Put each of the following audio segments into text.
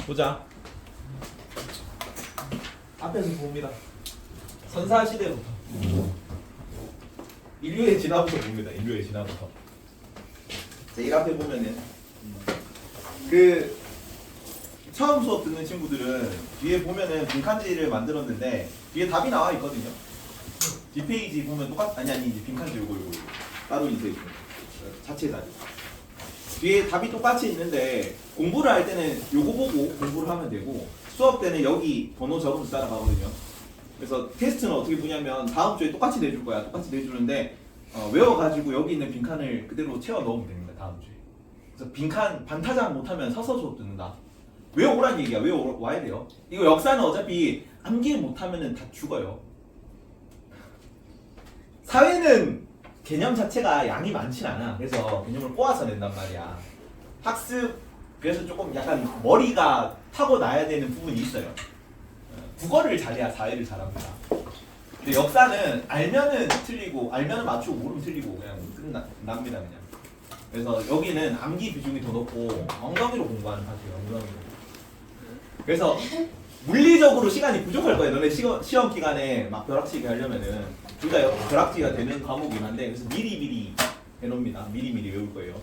보자. 앞에서 봅니다. 선사시대부터 인류의 진화부터 봅니다. 인류의 진화부터. 제일 앞에 보면은 그 처음 수업 듣는 친구들은 뒤에 보면은 빈칸지를 만들었는데 뒤에 답이 나와 있거든요. 뒷페이지 보면 아니 이제 빈칸지 요거 따로 있어 있고 자체 자리. 뒤에 답이 똑같이 있는데 공부를 할 때는 요거 보고 공부를 하면 되고 수업 때는 여기 번호 적으면서 따라가거든요. 그래서 테스트는 어떻게 보냐면 다음 주에 똑같이 내줄 거야. 똑같이 내주는데 외워가지고 여기 있는 빈칸을 그대로 채워 넣으면 됩니다. 다음 주에. 그래서 빈칸 반타작 못하면 서서 수업 듣는다. 외워오란 얘기야. 외워와야 돼요. 이거 역사는 어차피 암기 못하면 다 죽어요. 사회는 개념 자체가 양이 많진 않아. 그래서 개념을 꼬아서 낸단 말이야. 학습 그래서 조금 약간 머리가 타고나야 되는 부분이 있어요. 국어를 잘해야 사회를 잘합니다. 근데 역사는 알면은 틀리고 알면은 맞추고 모르면 틀리고 그냥 끝납니다 그냥. 그래서 여기는 암기 비중이 더 높고 엉덩이로 공부하는 파트예요. 엉덩이로. 그래서 물리적으로 시간이 부족할 거예요. 너네 시험 기간에 막 벼락치기 하려면은 둘 다 벼락치기가 되는 과목이긴 한데 그래서 미리 해놓습니다. 미리 외울 거예요.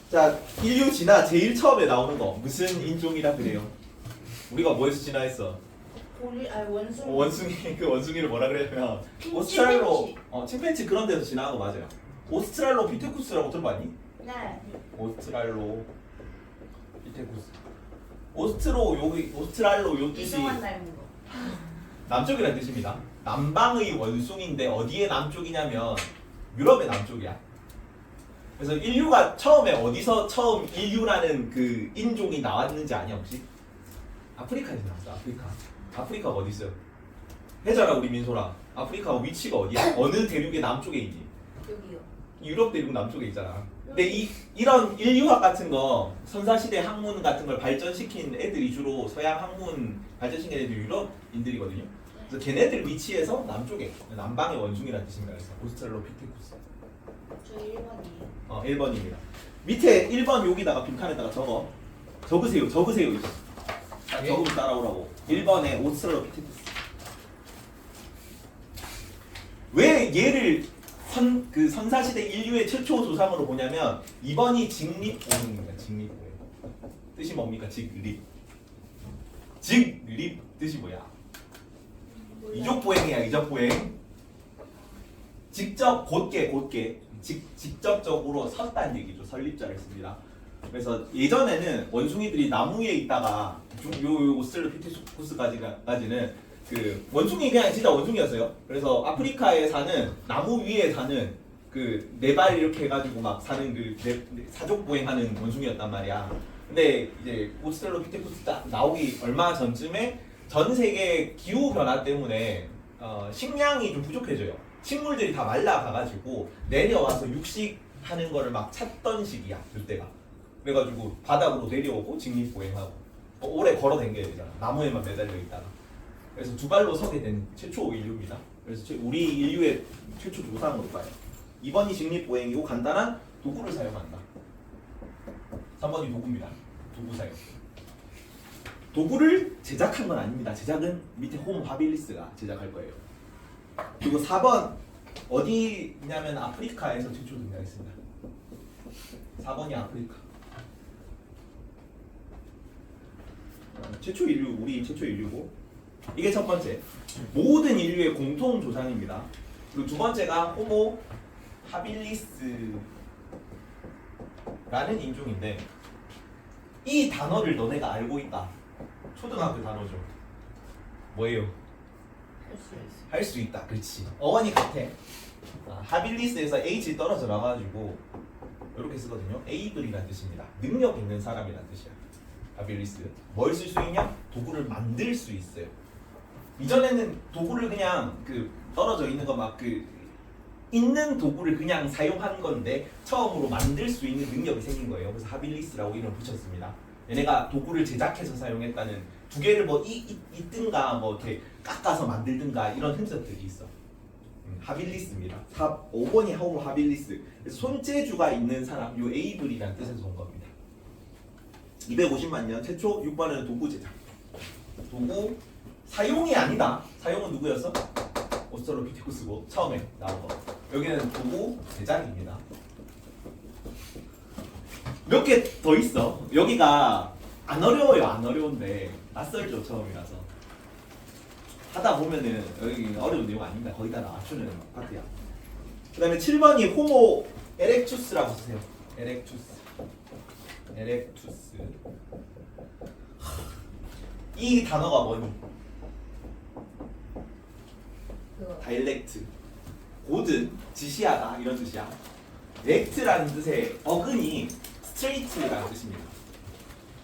자, 인류 진화 제일 처음에 나오는 거 무슨 인종이라 그래요? 우리가 뭐에서 진화했어? 원숭이. 원숭이 그 원숭이를 뭐라 그랬냐면 오스트랄로 침팬치 그런 데서 진화한 거 맞아요. 오스트랄로피테쿠스라고 들어봤니? 네. 오스트랄로피테쿠스. 오스트랄로 요 뜻이 이성만 닮은 거. 남쪽이라는 뜻입니다. 남방의 원숭이인데 어디의 남쪽이냐면 유럽의 남쪽이야. 그래서 인류가 처음에 어디서 처음 인류라는 그 인종이 나왔는지 아냐 혹시? 아프리카에서 나왔어. 아프리카가 어디 있어요? 해잖아 우리 민소라. 아프리카 위치가 어디야? 어느 대륙의 남쪽에 있니? 여기요. 유럽 대륙 남쪽에 있잖아. 근데 이런 인류학 같은 거 선사시대 학문 같은 걸 발전시킨 애들이 주로 서양 학문 발전시킨 애들이 유럽인들이거든요. 그래서 걔네들 위치에서 남쪽에 남방의 원숭이라는 뜻입니다. 그래서 오스트랄로피테쿠스. 저 1번이에요. 1번입니다. 밑에 1번 여기다가 빈칸에다가 적으세요. 이제. 적으면 따라오라고. 1번에 오스트랄로피테쿠스. 왜 얘를 선사시대 인류의 최초 조상으로 보냐면 2번이 직립보행입니다. 직립보행. 뜻이 뭡니까? 직립 뜻이 뭐야? 이족보행이야. 이족보행. 직접 곧게 직접적으로 섰다는 얘기죠. 설립자를 씁니다. 그래서 예전에는 원숭이들이 나무에 있다가 요 오스트랄로피테쿠스까지는 그 원숭이 그냥 진짜 원숭이였어요. 그래서 아프리카에 사는 나무 위에 사는 그 네 발 이렇게 해가지고 막 사는 그 사족 보행하는 원숭이였단 말이야. 근데 이제 오스트랄로피테쿠스 나오기 얼마 전쯤에 전 세계 기후 변화 때문에 식량이 좀 부족해져요. 식물들이 다 말라가가지고 내려와서 육식하는 거를 막 찾던 시기야 그때가. 그래가지고 바닥으로 내려오고 직립보행하고 오래 걸어 다녀야 되잖아. 나무에만 매달려 있다가. 그래서 두 발로 서게 된 최초 인류입니다. 그래서 우리 인류의 최초 조상으로 봐요. 2번이 직립보행이고 간단한 도구를 사용한다. 3번이 도구입니다. 도구 사용. 도구를 제작한 건 아닙니다. 제작은 밑에 호모 하빌리스가 제작할 거예요. 그리고 4번 어디냐면 아프리카에서 최초 등장했습니다. 4번이 아프리카. 최초 인류, 우리 최초 인류고 이게 첫 번째. 모든 인류의 공통 조상입니다. 그리고 두 번째가 호모 하빌리스라는 인종인데 이 단어를 너네가 알고 있다. 초등학교 단어죠. 뭐예요? 할 수 있다. 그렇지. 어원이 같아. 하빌리스에서 H 떨어져 나가지고 이렇게 쓰거든요. 에이블이라는 뜻입니다. 능력 있는 사람이라는 뜻이야. 하빌리스. 뭘 쓸 수 있냐? 도구를 만들 수 있어요. 이전에는 도구를 그냥 떨어져 있는 거 막 있는 도구를 그냥 사용한 건데 처음으로 만들 수 있는 능력이 생긴 거예요. 그래서 하빌리스라고 이름을 붙였습니다. 얘네가 도구를 제작해서 사용했다는 두 개를 뭐 있든가 뭐 이렇게 깎아서 만들든가 이런 흔적들이 있어. 하빌리스입니다. 5번이 하빌리스. 손재주가 있는 사람, 요 에이블이라는 뜻에서 온 겁니다. 250만 년 최초 6번은 도구 제작. 도구 사용이 아니다. 사용은 누구였어? 오스트랄로피테쿠스고 처음에 나온 거. 여기는 도구 제작입니다. 몇 개 더 있어. 여기가 안 어려워요. 안 어려운데 낯설죠 처음이라서. 하다 보면은 여기 어려운 내용 아닙니다. 거의 다 맞추는 파트야. 그다음에 7번이 호모 에렉투스라고 쓰세요. 에렉투스. 이 단어가 뭐니? 그거 다일렉트. 고든, 지시하다 이런 뜻이야. 렉트라는 뜻의 어근이 스트레이트라는 뜻입니다.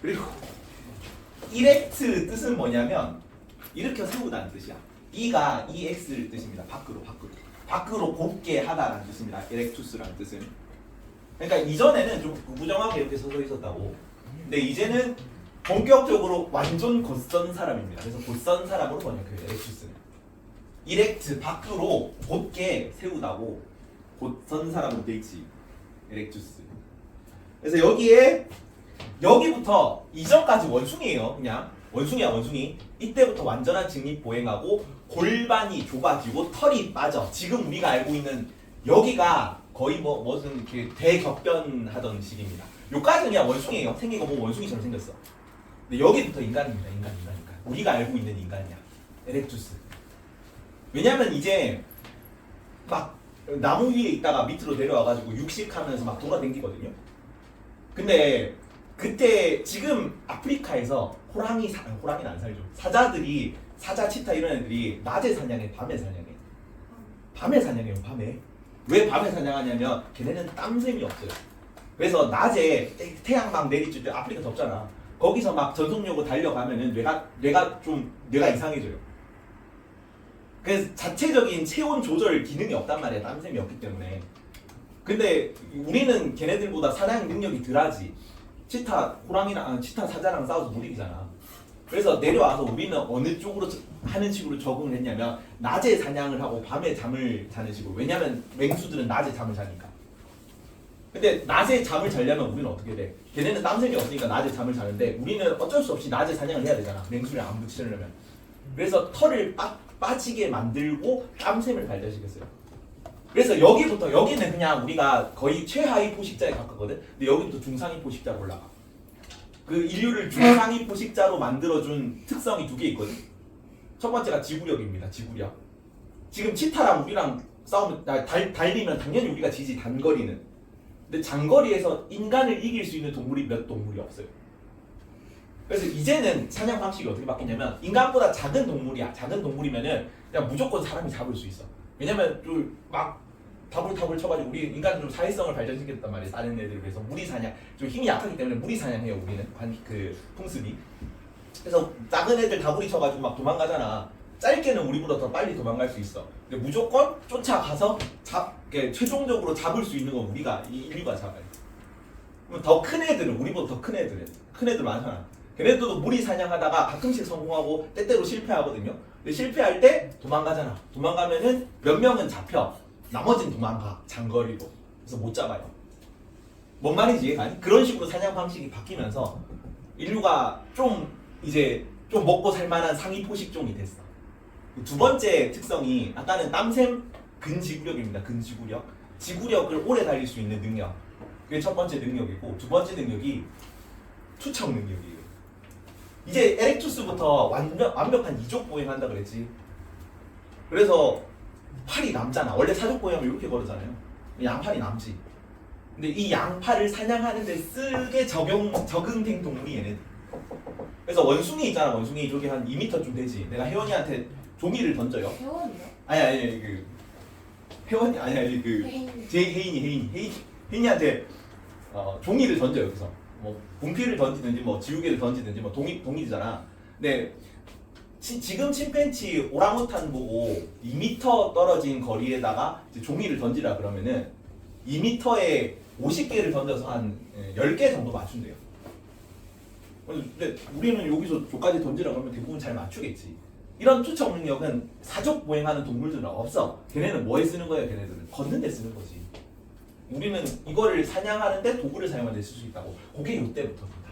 그리고 이렉트 뜻은 뭐냐면 일으켜 세우다는 뜻이야. 이가 EX를 뜻입니다. 밖으로 곱게 하다라는 뜻입니다. 에렉투스라는 뜻은. 그러니까 이전에는 좀 부정하게 이렇게 서져 있었다고. 근데 이제는 본격적으로 완전 곧선 사람입니다. 그래서 곧선 사람으로 번역해요. 에렉투스는. 이렉트 밖으로 곧게 세우다고 곧선 사람으로 돼 있지. 에렉투스. 그래서 여기부터 이전까지 원숭이에요. 그냥 원숭이야 원숭이. 이때부터 완전한 직립 보행하고 골반이 좁아지고 털이 빠져. 지금 우리가 알고 있는 여기가 거의 무슨 이렇게 대격변하던 시기입니다. 요까지는 그냥 원숭이에요. 생긴 거 보면 원숭이처럼 생겼어. 근데 여기부터 인간입니다. 인간. 우리가 알고 있는 인간이야. 에렉투스. 왜냐면 이제 막 나무 위에 있다가 밑으로 내려와가지고 육식하면서 막 돌아다니거든요. 근데 그때 지금 아프리카에서 호랑이는 안 살죠. 사자들이 사자, 치타 이런 애들이 낮에 사냥해, 밤에 사냥해. 밤에 사냥해요. 밤에. 왜 밤에 사냥하냐면 걔네는 땀샘이 없어요. 그래서 낮에 태양 막 내리칠 때 아프리카 덥잖아. 거기서 막 전속력으로 달려가면은 뇌가 이상해져요. 그래서 자체적인 체온 조절 기능이 없단 말이야. 땀샘이 없기 때문에. 근데 우리는 걔네들보다 사냥 능력이 덜하지. 치타 사자랑 싸워서 못 이기잖아. 그래서 내려와서 우리는 어느 쪽으로 하는 식으로 적응을 했냐면 낮에 사냥을 하고 밤에 잠을 자는 식으로. 왜냐면 맹수들은 낮에 잠을 자니까. 근데 낮에 잠을 자려면 우리는 어떻게 돼? 걔네는 땀샘이 없으니까 낮에 잠을 자는데 우리는 어쩔 수 없이 낮에 사냥을 해야 되잖아. 맹수를 안 붙이려면. 그래서 털을 빠지게 만들고 땀샘을 발달시켰어요. 그래서 여기는 그냥 우리가 거의 최하위 포식자에 가깝거든. 근데 여기부터 중상위 포식자로 올라가. 그 인류를 중상위 포식자로 만들어준 특성이 두 개 있거든. 첫 번째가 지구력입니다. 지구력. 지금 치타랑 우리랑 싸우면 달리면 당연히 우리가 지지 단거리는. 근데 장거리에서 인간을 이길 수 있는 동물이 몇 동물이 없어요. 그래서 이제는 사냥 방식이 어떻게 바뀌냐면 인간보다 작은 동물이야. 작은 동물이면은 그냥 무조건 사람이 잡을 수 있어. 왜냐면 좀 막 다불다불 쳐가지고 우리 인간은 좀 사회성을 발전시켰단 말이에요. 다른 애들에 비해서 무리 사냥 좀 힘이 약하기 때문에 무리 사냥해요. 우리는 그 풍습이. 그래서 작은 애들 다불이 쳐가지고 막 도망가잖아. 짧게는 우리보다 더 빨리 도망갈 수 있어. 근데 무조건 쫓아가서 최종적으로 잡을 수 있는 건 우리가 인류가 잡아요. 그럼 더 큰 애들은 우리보다 더 큰 애들 많잖아. 걔네들도 무리 사냥하다가 가끔씩 성공하고 때때로 실패하거든요. 근데 실패할 때 도망가잖아. 도망가면은 몇 명은 잡혀. 나머지는 도망가. 장거리로. 그래서 못 잡아요. 뭔 말인지? 아니, 그런 식으로 사냥 방식이 바뀌면서 인류가 좀 먹고 살만한 상위 포식종이 됐어. 두 번째 특성이 아까는 땀샘 근지구력입니다. 근지구력. 지구력을 오래 달릴 수 있는 능력. 그게 첫 번째 능력이고 두 번째 능력이 투척 능력이에요. 이제 에렉투스부터 완벽한 이족 보행한다 그랬지. 그래서 팔이 남잖아. 원래 사족 보행하면 이렇게 걸으잖아요. 양팔이 남지. 근데 이 양팔을 사냥하는 데 쓰게 적응된 동물이 얘네들. 그래서 원숭이 있잖아. 원숭이 저기 한 2m쯤 되지. 내가 혜원이한테 종이를 던져요. 회원이요? 아니 그 혜원이 아니 그 혜인이한테 종이를 던져요. 여기서 뭐 분필을 던지든지 뭐 지우개를 던지든지 뭐 동이잖아. 근데 지금 침팬치 오랑우탄 보고 2m 떨어진 거리에다가 이제 종이를 던지라 그러면은 2m에 50개를 던져서 한 10개 정도 맞춘대요. 근데 우리는 여기서 저까지 던지라 그러면 대부분 잘 맞추겠지. 이런 투척 능력은 사족 보행하는 동물들은 없어. 걔네는 뭐에 쓰는 거야? 걔네들은 걷는 데 쓰는 거지. 우리는 이거를 사냥하는데 도구를 사용하는 데 쓸 수 있다고. 그게 이때부터입니다.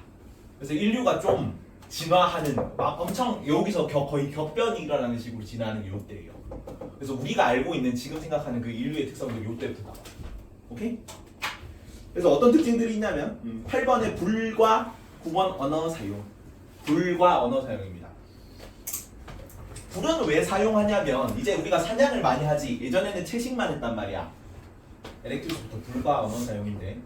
그래서 인류가 좀 진화하는 막 엄청 여기서 거의 격변이 일어나는 식으로 진화하는 게 요때예요. 그래서 우리가 알고 있는 지금 생각하는 그 인류의 특성들이 요때부터 나와요. 오케이? 그래서 어떤 특징들이 있냐면 8번의 불과 9번 언어 사용. 불과 언어 사용입니다. 불은 왜 사용하냐면 이제 우리가 사냥을 많이 하지 예전에는 채식만 했단 말이야. 에렉투스부터 불과 언어 사용인데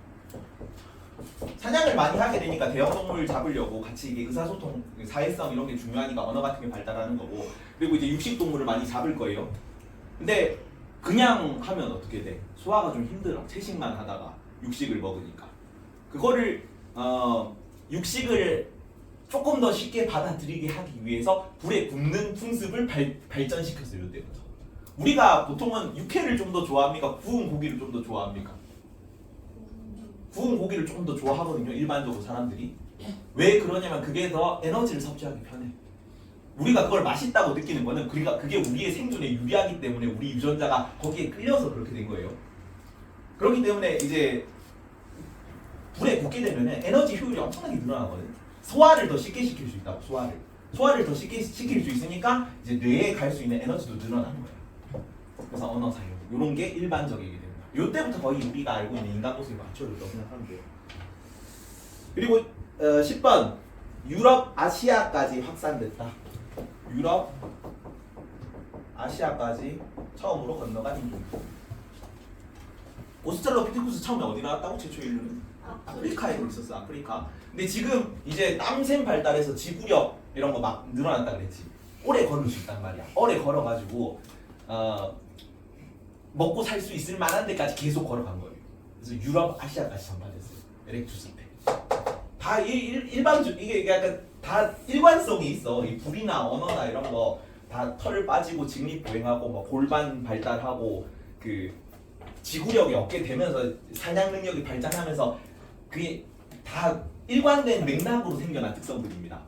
사냥을 많이 하게 되니까 대형동물 잡으려고 같이 이게 의사소통, 사회성 이런 게 중요하니까 언어 같은 게 발달하는 거고 그리고 이제 육식동물을 많이 잡을 거예요. 근데 그냥 하면 어떻게 돼? 소화가 좀 힘들어. 채식만 하다가 육식을 먹으니까 그거를 육식을 조금 더 쉽게 받아들이게 하기 위해서 불에 굽는 풍습을 발전시켰어요. 이때부터. 우리가 보통은 육회를 좀 더 좋아합니까? 구운 고기를 좀 더 좋아합니까? 구운 고기를 조금 더 좋아하거든요. 일반적으로 사람들이. 왜 그러냐면 그게 더 에너지를 섭취하기 편해. 우리가 그걸 맛있다고 느끼는 거는 그게 우리의 생존에 유리하기 때문에 우리 유전자가 거기에 끌려서 그렇게 된 거예요. 그렇기 때문에 이제 불에 굽게 되면 에너지 효율이 엄청나게 늘어나거든. 소화를 더 쉽게 시킬 수 있다고. 소화를 더 쉽게 시킬 수 있으니까 이제 뇌에 갈 수 있는 에너지도 늘어나는 거예요. 그래서 언어 사용 이런 게 일반적이게 됩니다. 이때부터 거의 우리가 알고 있는 인간 모습이 맞춰졌다고 생각하면 돼요. 그리고 10번 유럽, 아시아까지 확산됐다. 유럽, 아시아까지 처음으로 건너간 인종. 오스트랄로피테쿠스 처음에 어디 나왔다고? 최초 인류는? 아프리카에 있었어. 아프리카. 근데 지금 이제 땀샘 발달해서 지구력 이런 거 막 늘어났다 그랬지. 오래 걸을 수 있단 말이야. 오래 걸어가지고 먹고 살 수 있을 만한 데까지 계속 걸어간 거예요. 그래서 유럽, 아시아까지 전파됐어요. 에렉투스 때. 다 일반적 이게 약간 다 일관성이 있어. 이 불이나 언어나 이런 거 다 털 빠지고 직립보행하고 뭐 골반 발달하고 그 지구력이 얻게 되면서 사냥 능력이 발전하면서 그게 다 일관된 맥락으로 생겨난 특성들입니다.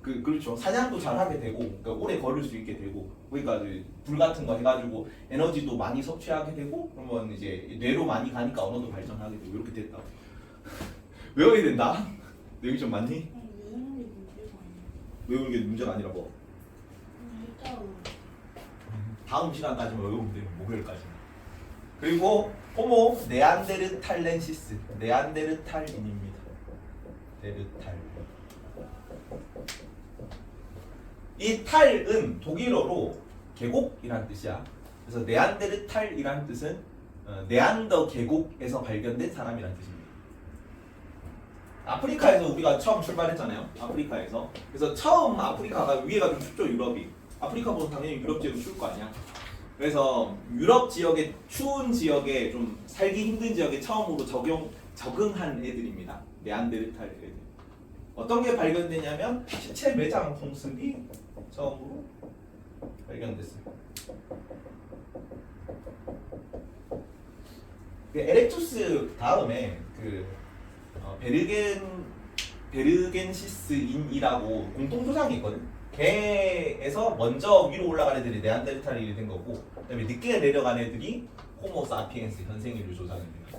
그렇죠. 사냥도 잘하게 되고 그러니까 오래 걸을 수 있게 되고 그러니까 불 같은 거 해가지고 에너지도 많이 섭취하게 되고 그러면 이제 뇌로 많이 가니까 언어도 발전하게 되고 이렇게 됐다고. 외워야 된다. 내용이 좀 많니? 외우는 게 문제가 아니야. 외우는 게 문제가 아니라 뭐 일단 다음 시간까지만 외우면 돼요. 목요일까지만. 그리고 호모 네안데르탈렌시스 네안데르탈인입니다. 네르탈. 이 탈은 독일어로 계곡이란 뜻이야. 그래서 네안데르탈이란 뜻은 네안더 계곡에서 발견된 사람이란 뜻입니다. 아프리카에서 우리가 처음 출발했잖아요. 아프리카에서. 그래서 처음 아프리카가 위에가 좀 춥죠. 유럽이. 아프리카보다 당연히 유럽 지역이 추울 거 아니야. 그래서 유럽 지역의 추운 지역에 좀 살기 힘든 지역에 처음으로 적응한 애들입니다. 네안데르탈 애들. 어떤 게 발견되냐면 시체 매장 풍습이 처음으로 발견됐어요. 에렉투스 다음에 그 베르겐시스인이라고 공통 조상이 있거든. 걔에서 먼저 위로 올라간 애들이 네안데르탈인이 된 거고, 그다음에 늦게 내려간 애들이 호모 사피엔스 현생 인류 조상입니다.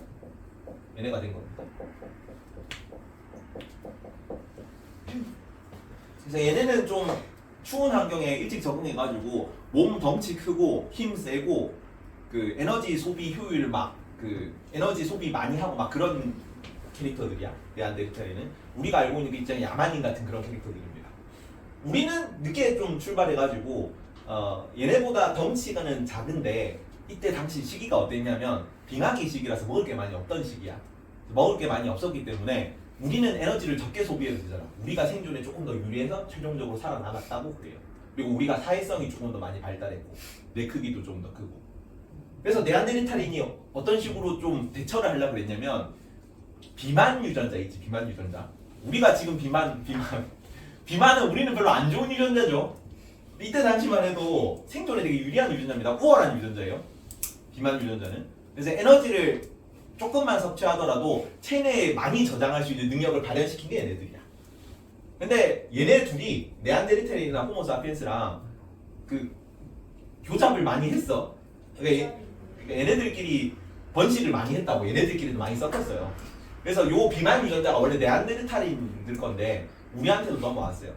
얘네가 된 겁니다. 그래서 얘네는 좀 추운 환경에 일찍 적응해가지고 몸 덩치 크고 힘 세고 그 에너지 소비 효율 에너지 소비 많이 하고 막 그런 캐릭터들이야. 네안데르탈인은 우리가 알고 있는 게 있잖아요. 야만인 같은 그런 캐릭터들입니다. 우리는 늦게 좀 출발해가지고 얘네보다 덩치가는 작은데 이때 당시 시기가 어땠냐면 빙하기 시기라서 먹을 게 많이 없던 시기야. 먹을 게 많이 없었기 때문에 우리는 에너지를 적게 소비해도 되잖아. 우리가 생존에 조금 더 유리해서 최종적으로 살아남았다고 그래요. 그리고 우리가 사회성이 조금 더 많이 발달했고 뇌 크기도 좀 더 크고. 그래서 네안데르탈인이 어떤 식으로 좀 대처를 하려고 그랬냐면 비만 유전자 있지. 비만 유전자. 우리가 지금 비만은 우리는 별로 안 좋은 유전자죠. 이때 당시만 해도 생존에 되게 유리한 유전자입니다. 우월한 유전자예요. 비만 유전자는. 그래서 에너지를 조금만 섭취하더라도 체내에 많이 저장할 수 있는 능력을 발현시킨 게 얘네들이야. 근데 얘네 둘이 네안데르탈인이나 호모 사피엔스랑 그 교잡을 많이 했어. 그러니까 얘네들끼리 번식을 많이 했다고. 얘네들끼리도 많이 섞였어요. 그래서 요 비만 유전자가 원래 네안데르탈인들 건데 우리한테도 넘어왔어요.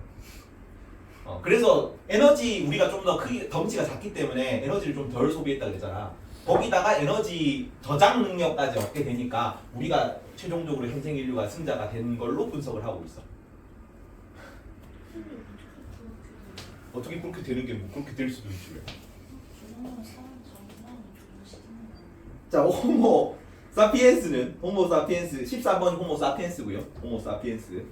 그래서 에너지 우리가 좀 더 크게 덩치가 작기 때문에 에너지를 좀 덜 소비했다 그랬잖아. 거기다가 에너지 저장 능력까지 얻게 되니까 우리가 최종적으로 현생 인류가 승자가 된 걸로 분석을 하고 있어. 근데 어떻게 그렇게 되는 게 뭐 그렇게 될 수도 있지. 주문하면 사람 장난이 좋으시는 거 자, 호모 사피엔스는 호모 사피엔스 14번 호모 사피엔스고요. 호모 사피엔스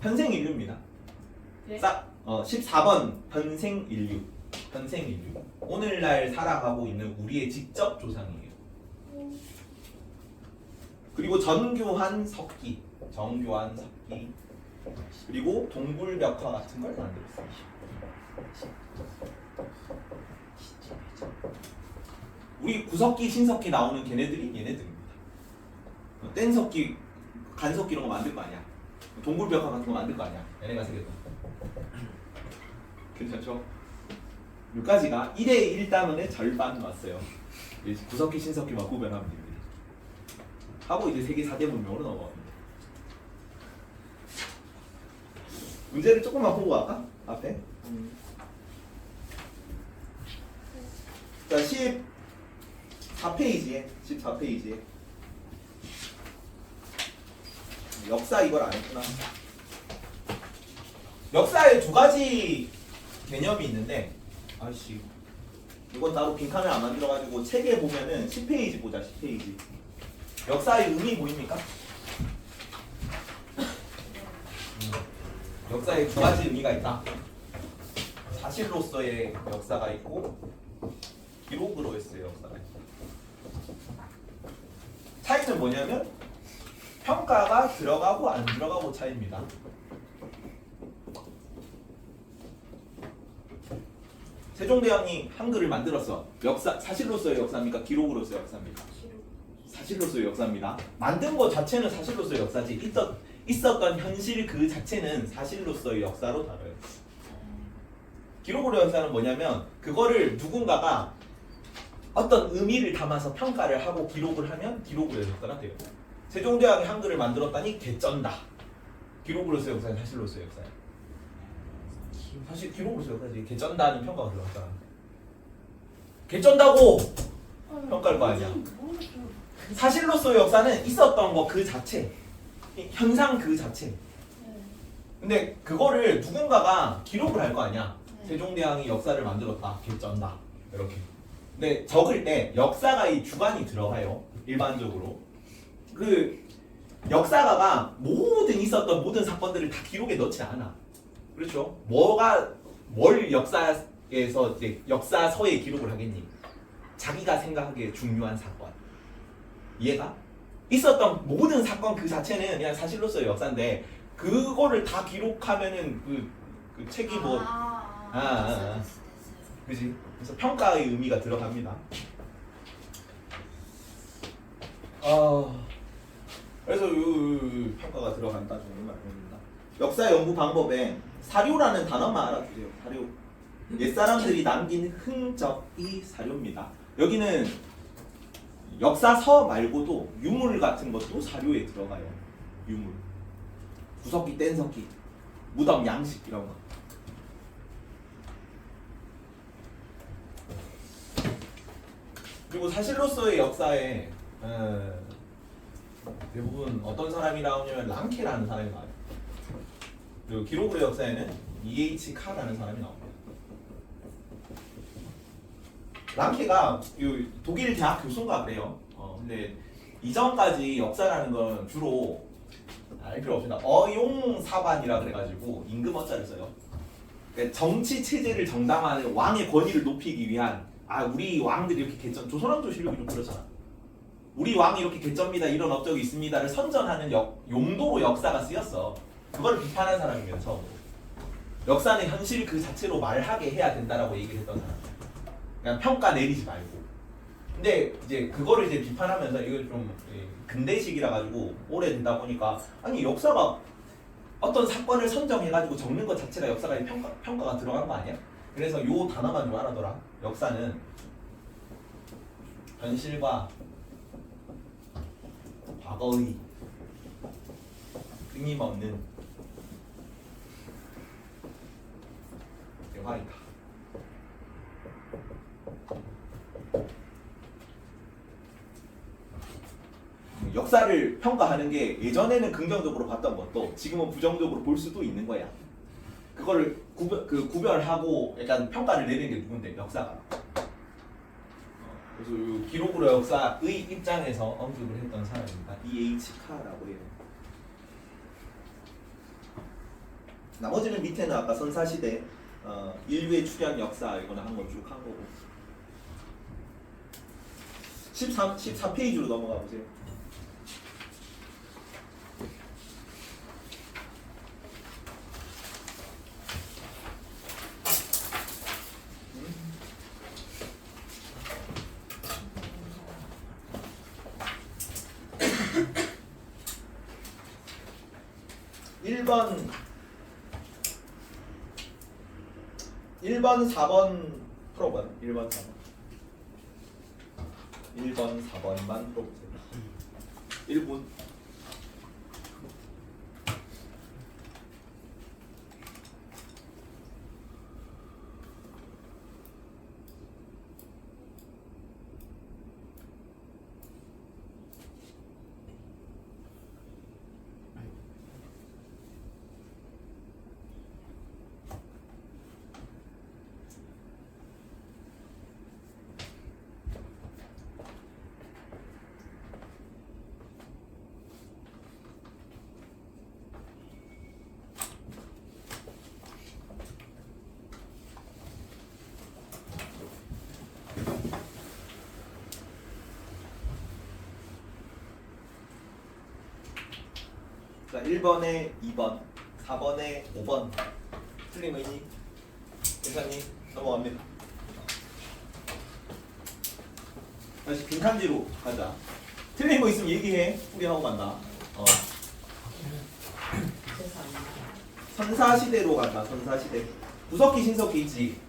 현생 인류입니다. 네? 14번 현생 인류. 현생 인류. 오늘날 살아가고 있는 우리의 직접 조상이에요. 그리고 정교한 석기. 그리고 동굴벽화 같은 걸 만들었어요. 우리 구석기, 신석기 나오는 걔네들이 얘네들입니다. 뗀석기, 간석기 이런 거 만들 거 아니야. 동굴벽화 같은 거 만들 거 아니야. 얘네가 생겼다. 괜찮죠? 여기까지가 1의 1단원의 절반 왔어요. 이제 구석기, 신석기만 구별하면 됩니다. 하고 이제 세계 4대 문명으로 넘어갑니다. 문제를 조금만 보고 갈까? 앞에. 자, 14페이지에 역사 이걸 안 했구나. 역사에 두 가지 개념이 있는데 아이씨 이건 따로 빈칸을 안 만들어가지고 책에 보면은 10페이지 보자. 10페이지 역사의 의미 보입니까? 역사에 두 가지 의미가 있다. 사실로서의 역사가 있고 기록으로서의 역사가 있다. 차이는 뭐냐면 평가가 들어가고 안 들어가고 차이입니다. 세종대왕이 한글을 만들었어. 역사 사실로서의 역사입니까? 기록으로서의 역사입니까? 사실로서의 역사입니다. 만든 것 자체는 사실로서의 역사지. 있었던 현실 그 자체는 사실로서의 역사로 다뤄요. 기록으로의 역사는 뭐냐면 그거를 누군가가 어떤 의미를 담아서 평가를 하고 기록을 하면 기록으로의 역사가 돼요. 세종대왕이 한글을 만들었다니 개쩐다. 기록으로서의 역사는 사실로서의 역사야. 사실 기록으로서의 역사지. 개쩐다는 평가가 들어갔잖아. 개쩐다고 평가할 거 아니야. 사실로서의 역사는 있었던 거 그 자체, 현상 그 자체. 근데 그거를 누군가가 기록을 할 거 아니야. 세종대왕이 역사를 만들었다. 개쩐다. 이렇게. 근데 적을 때 역사가 이 주관이 들어가요. 일반적으로. 그 역사가가 있었던 모든 사건들을 다 기록에 넣지 않아. 그렇죠? 뭘 역사에서 이제 역사서에 기록을 하겠니? 자기가 생각하기에 중요한 사건. 이해가? 있었던 모든 사건 그 자체는 그냥 사실로서의 역사인데 그거를 다 기록하면은 그 책이 뭐 그지? 그래서 평가의 의미가 들어갑니다. 그래서 이 평가가 들어간다 정도 말입니다. 역사 연구 방법에 사료라는 단어만 알아두세요. 사료. 옛사람들이 남긴 흔적이 사료입니다. 여기는 역사서 말고도 유물 같은 것도 사료에 들어가요. 유물. 구석기, 뗀석기, 무덤, 양식 이런 거. 그리고 사실로서의 역사에 대부분 어떤 사람이 나오냐면 랑케라는 사람이 나와요. 그리고 기록으로의 역사에는 E.H. 카라는 사람이 나옵니다. 랑케가 독일 대학 교수인가 그래요. 근데 이전까지 역사라는 건 주로 알 필요 없습니다. 어용사관이라 그래가지고 임금어자를 써요. 그러니까 정치 체제를 정당화하는 왕의 권위를 높이기 위한 우리 왕들이 이렇게 개쩐 조선왕조 실력이 좀 그렇잖아. 우리 왕이 이렇게 개쩝니다. 이런 업적이 있습니다를 선전하는 용도로 역사가 쓰였어. 그걸 비판한 사람입니다. 처음으로. 역사는 현실 그 자체로 말하게 해야 된다라고 얘기를 했던 사람. 그냥 평가 내리지 말고. 근데 이제 그거를 이제 비판하면서 이걸 좀 근대식이라 가지고 오래되다 보니까 아니 역사가 어떤 사건을 선정해가지고 적는 것 자체가 역사가 평가가 들어간 거 아니야? 그래서 요 단어만 좀 알아둬라. 역사는 현실과 과거의 끊임없는 대화이다. 역사를 평가하는 게 예전에는 긍정적으로 봤던 것도 지금은 부정적으로 볼 수도 있는 거야. 그거를 구별하고 약간 평가를 내리는 게 누군데? 역사가. 그래서 이 기록으로 역사의 입장에서 언급을 했던 사람입니다. E.H. 카라고 해요. 나머지는 밑에는 아까 선사시대 인류의 출현 역사 이거는 한 거 쭉 한 거고 13페이지로 넘어가 보세요. (1번) 4번 풀어봐요. 1번 4번 1번 4번만 풀어보세요. 1분. 자, 1번에 2번, 4번에 5번. 틀린 거 있니? 괜찮니? 넘어갑니다. 다시 빈칸지로 가자. 틀린 거 있으면 얘기해. 풀이하고 간다. 선사시대로 간다. 선사시대. 구석기, 신석기 있지.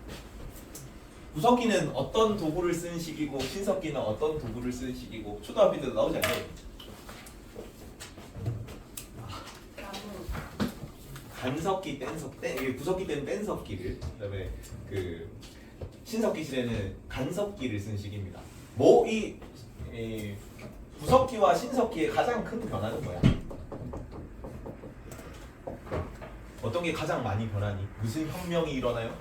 구석기는 어떤 도구를 쓴 시기고 신석기는 어떤 도구를 쓴 시기고 초등학교 때도 나오지 않나요? 간석기, 뗀석기, 구석기 때는 뗀석기를, 그다음에 그 신석기 시대는 간석기를 쓴 시기입니다. 뭐 이 구석기와 신석기의 가장 큰 변화는 뭐야? 어떤 게 가장 많이 변하니? 무슨 혁명이 일어나요?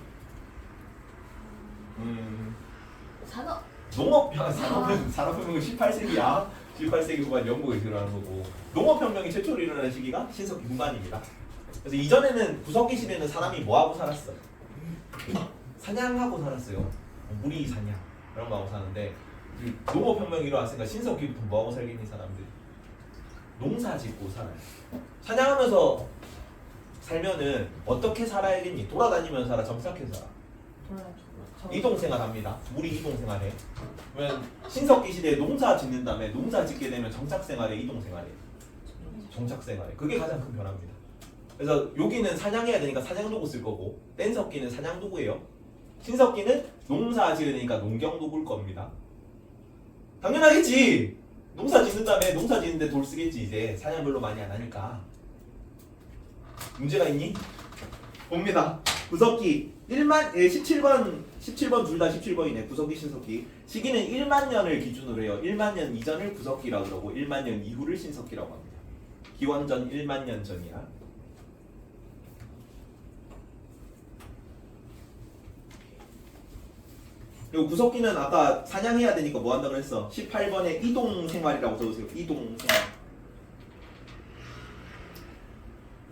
산업. 산업혁명은 18세기야. 18세기 후반 영국에서 일어나는 거고 농업혁명이 최초로 일어나는 시기가 신석기 후반입니다. 그래서 이전에는 구석기 시대는 사람이 뭐하고 살았어? 사냥하고 살았어요. 무리 사냥 이런 거 하고 사는데 농업혁명이 일어났으니까 신석기부터 뭐하고 살겠니 사람들이? 농사 짓고 살아요. 사냥하면서 살면은 어떻게 살아야겠니? 돌아다니면서 살아? 정착해서 살아? 이동생활합니다. 무리 이동생활해. 그러면 신석기 시대에 농사 짓는 다음에 농사 짓게 되면 정착생활에 이동생활해. 정착생활해. 그게 가장 큰 변화입니다. 그래서 여기는 사냥해야 되니까 사냥도구 쓸 거고 뗀석기는 사냥도구예요. 신석기는 농사 지으니까 농경도구일 겁니다. 당연하겠지. 농사 짓는 다음에 농사 짓는데 돌 쓰겠지. 이제 사냥 별로 많이 안 하니까. 문제가 있니? 봅니다. 구석기 17번 둘 다 17번이네. 구석기 신석기. 시기는 1만 년을 기준으로 해요. 1만 년 이전을 구석기라고 그러고 1만 년 이후를 신석기라고 합니다. 기원전 1만 년 전이야. 그리고 구석기는 아까 사냥해야 되니까 뭐 한다고 했어? 18번에 이동생활이라고 써주세요. 이동생활.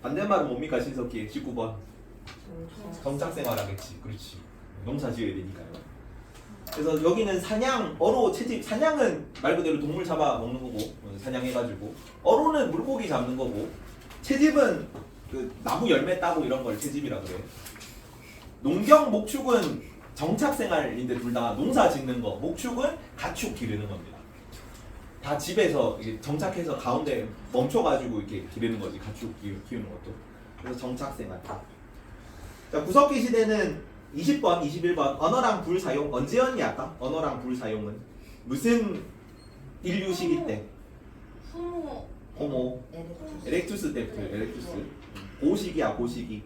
반대말은 뭡니까 신석기? 19번 정착생활 하겠지. 그렇지. 농사 지어야 되니까요. 그래서 여기는 사냥, 어로, 채집. 사냥은 말 그대로 동물 잡아 먹는 거고 사냥해가지고 어로는 물고기 잡는 거고 채집은 그 나무 열매 따고 이런 걸 채집이라 그래. 농경, 목축은 정착생활인데 둘 다 농사 짓는 거. 목축은 가축 기르는 겁니다. 다 집에서 정착해서 가운데 멈춰가지고 이렇게 기르는 거지. 가축 키우는 것도. 그래서 정착생활. 자, 구석기 시대는 20번, 21번 언어랑 불 사용. 언제였니 아까? 언어랑 불 사용은 무슨 인류 시기 때? 후모. 호모. 에렉투스. 에렉투스 때부터 에렉투스. 고시기야 고시기.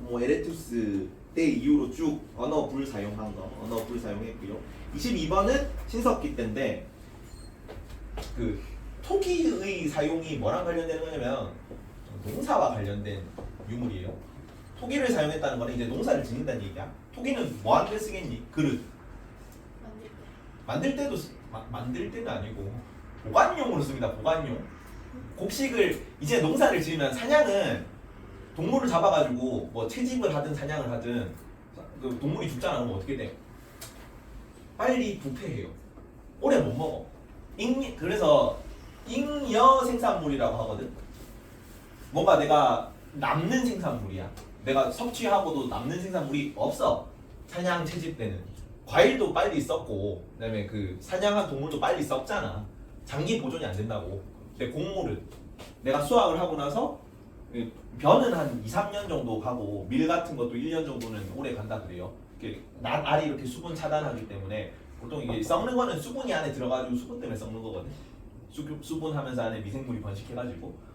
호모 에렉투스 때 이후로 쭉 언어 불 사용한 거. 언어 불 사용했고요. 22번은 신석기 때인데 그 토기의 사용이 뭐랑 관련되는 거냐면 농사와 관련된 유물이에요. 토기를 사용했다는 거는 이제 농사를 짓는다는 얘기야. 토기는 뭐 하는 데 쓰겠니? 그릇. 만들 때도 만들 때는 아니고 보관용으로 씁니다. 보관용. 곡식을 이제 농사를 지으면 사냥은 동물을 잡아가지고 뭐 채집을 하든 사냥을 하든 그 동물이 죽잖아. 그럼 어떻게 돼? 빨리 부패해요. 오래 못 먹어. 그래서 잉여 생산물이라고 하거든. 뭔가 내가 남는 생산물이야. 내가 섭취하고도 남는 생산물이 없어. 사냥 채집 때는 과일도 빨리 썩고 그다음에 그 사냥한 동물도 빨리 썩잖아. 장기 보존이 안 된다고. 근데 곡물은 내가 수확을 하고 나서 벼는 한 2, 3년 정도 가고 밀 같은 것도 1년 정도는 오래 간다 그래요. 알이 이렇게 수분 차단하기 때문에 보통 이게 썩는 거는 수분이 안에 들어가지고 수분 때문에 썩는 거거든. 수분하면서 안에 미생물이 번식해가지고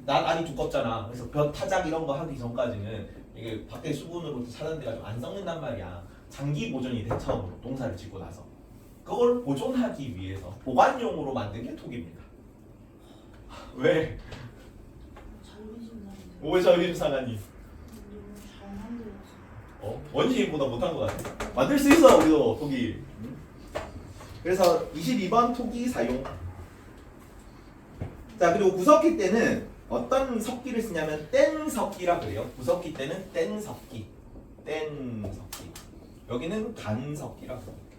알이 두껍잖아. 그래서 벼 타작 이런 거 하기 전까지는 이게 밖에 수분으로 차단돼가지고 안 썩는단 말이야. 장기 보존이 돼 처음으로 농사를 짓고 나서 그걸 보존하기 위해서 보관용으로 만든 게 토기입니다. 왜? 왜 자존심 상하니? 원시인보다 못한 것 같아. 만들 수 있어 우리도 토기. 그래서 22번 토기 사용. 자 그리고 구석기 때는 어떤 석기를 쓰냐면 뗀석기라 그래요. 구석기 때는 뗀석기. 뗀석기. 여기는 간석기라 그럽니다.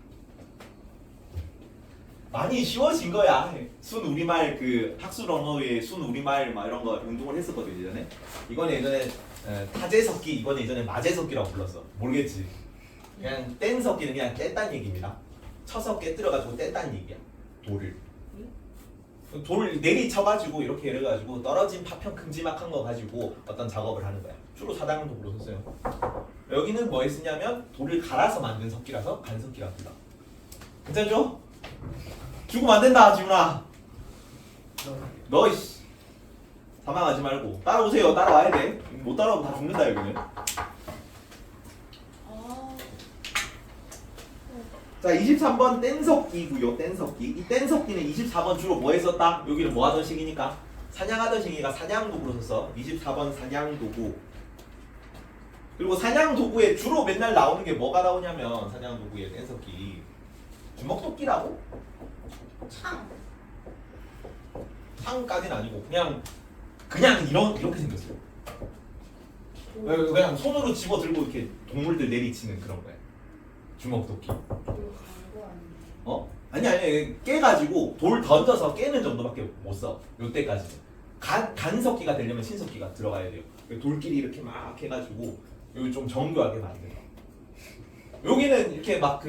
많이 쉬워진 거야. 순 우리말 그 학술 언어의 순 우리말 막 이런 거 운동을 했었거든 예전에. 이거는 예전에 타제석기, 이거는 예전에 마제석기라고 불렀어. 모르겠지. 그냥 뗀석기는 그냥 뗐단 얘기입니다. 쳐서 깨뜨려가지고 뗐단 얘기야. 돌을 내리쳐가지고 이렇게 이래가지고 떨어진 파편 큼지막한 거 가지고 어떤 작업을 하는 거야. 주로 사당도구로 썼어요. 여기는 뭐에 쓰냐면 돌을 갈아서 만든 석기라서 간석기라 불러. 괜찮죠? 죽으면 안 된다 지훈아. 너 이씨 사망하지 말고 따라오세요. 따라와야 돼. 못 따라오면 다 죽는다 여기는. 자 23번 뗀석기고요. 뗀석기. 이 뗀석기는 24번 주로 뭐에 썼다? 여기는 뭐 하던 시기니까? 사냥하던 시기가 사냥도구로 썼어. 24번 사냥도구. 그리고 사냥도구에 주로 맨날 나오는 게 뭐가 나오냐면 사냥도구에 뗀석기 주먹도끼라고? 창까지는 아니고 그냥 이렇게 생겼어요. 그냥 손으로 집어 들고 이렇게 동물들 내리치는 그런 거야. 주먹도끼. 아니 깨가지고 돌 던져서 깨는 정도밖에 못 써. 요때까지는. 간석기가 되려면 신석기가 들어가야 돼요. 돌끼리 이렇게 막 해가지고 여기 좀 정교하게 만들어. 여기는 이렇게 막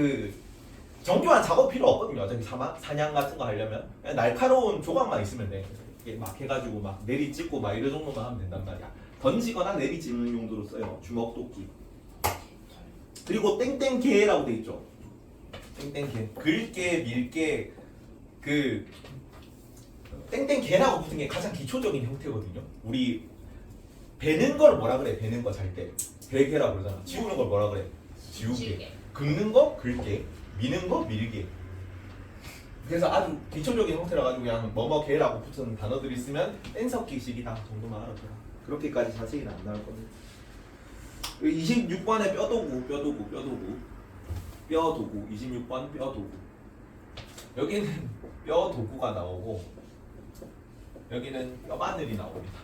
정교한 작업 필요 없거든요. 어차피 사냥 같은 거 하려면 그냥 날카로운 조각만 있으면 돼. 이렇게 막 해가지고 막 내리찍고 막 이런 정도만 하면 된단 말이야. 던지거나 내리찍는 용도로 써요. 주먹도끼. 그리고 땡땡개라고 돼 있죠. 땡땡개. 긁게, 밀게 땡땡개라고 붙은 게 가장 기초적인 형태거든요. 우리 베는 걸 뭐라 그래? 베는 거 잘 때 베개라 그러잖아. 지우는 걸 뭐라 그래? 지우개. 긁는 거 긁게. 미는 거 밀게. 그래서 아주 기초적인 형태라 가지고 그냥 뭐뭐개라고 붙은 단어들이 있으면 뗀석기식이다 정도만 알아둬라. 그렇게까지 자세히는 안 나올 겁니다. 26번에 뼈도구 26번 뼈도구. 여기는 뼈도구가 나오고 여기는 뼈바늘이 나옵니다.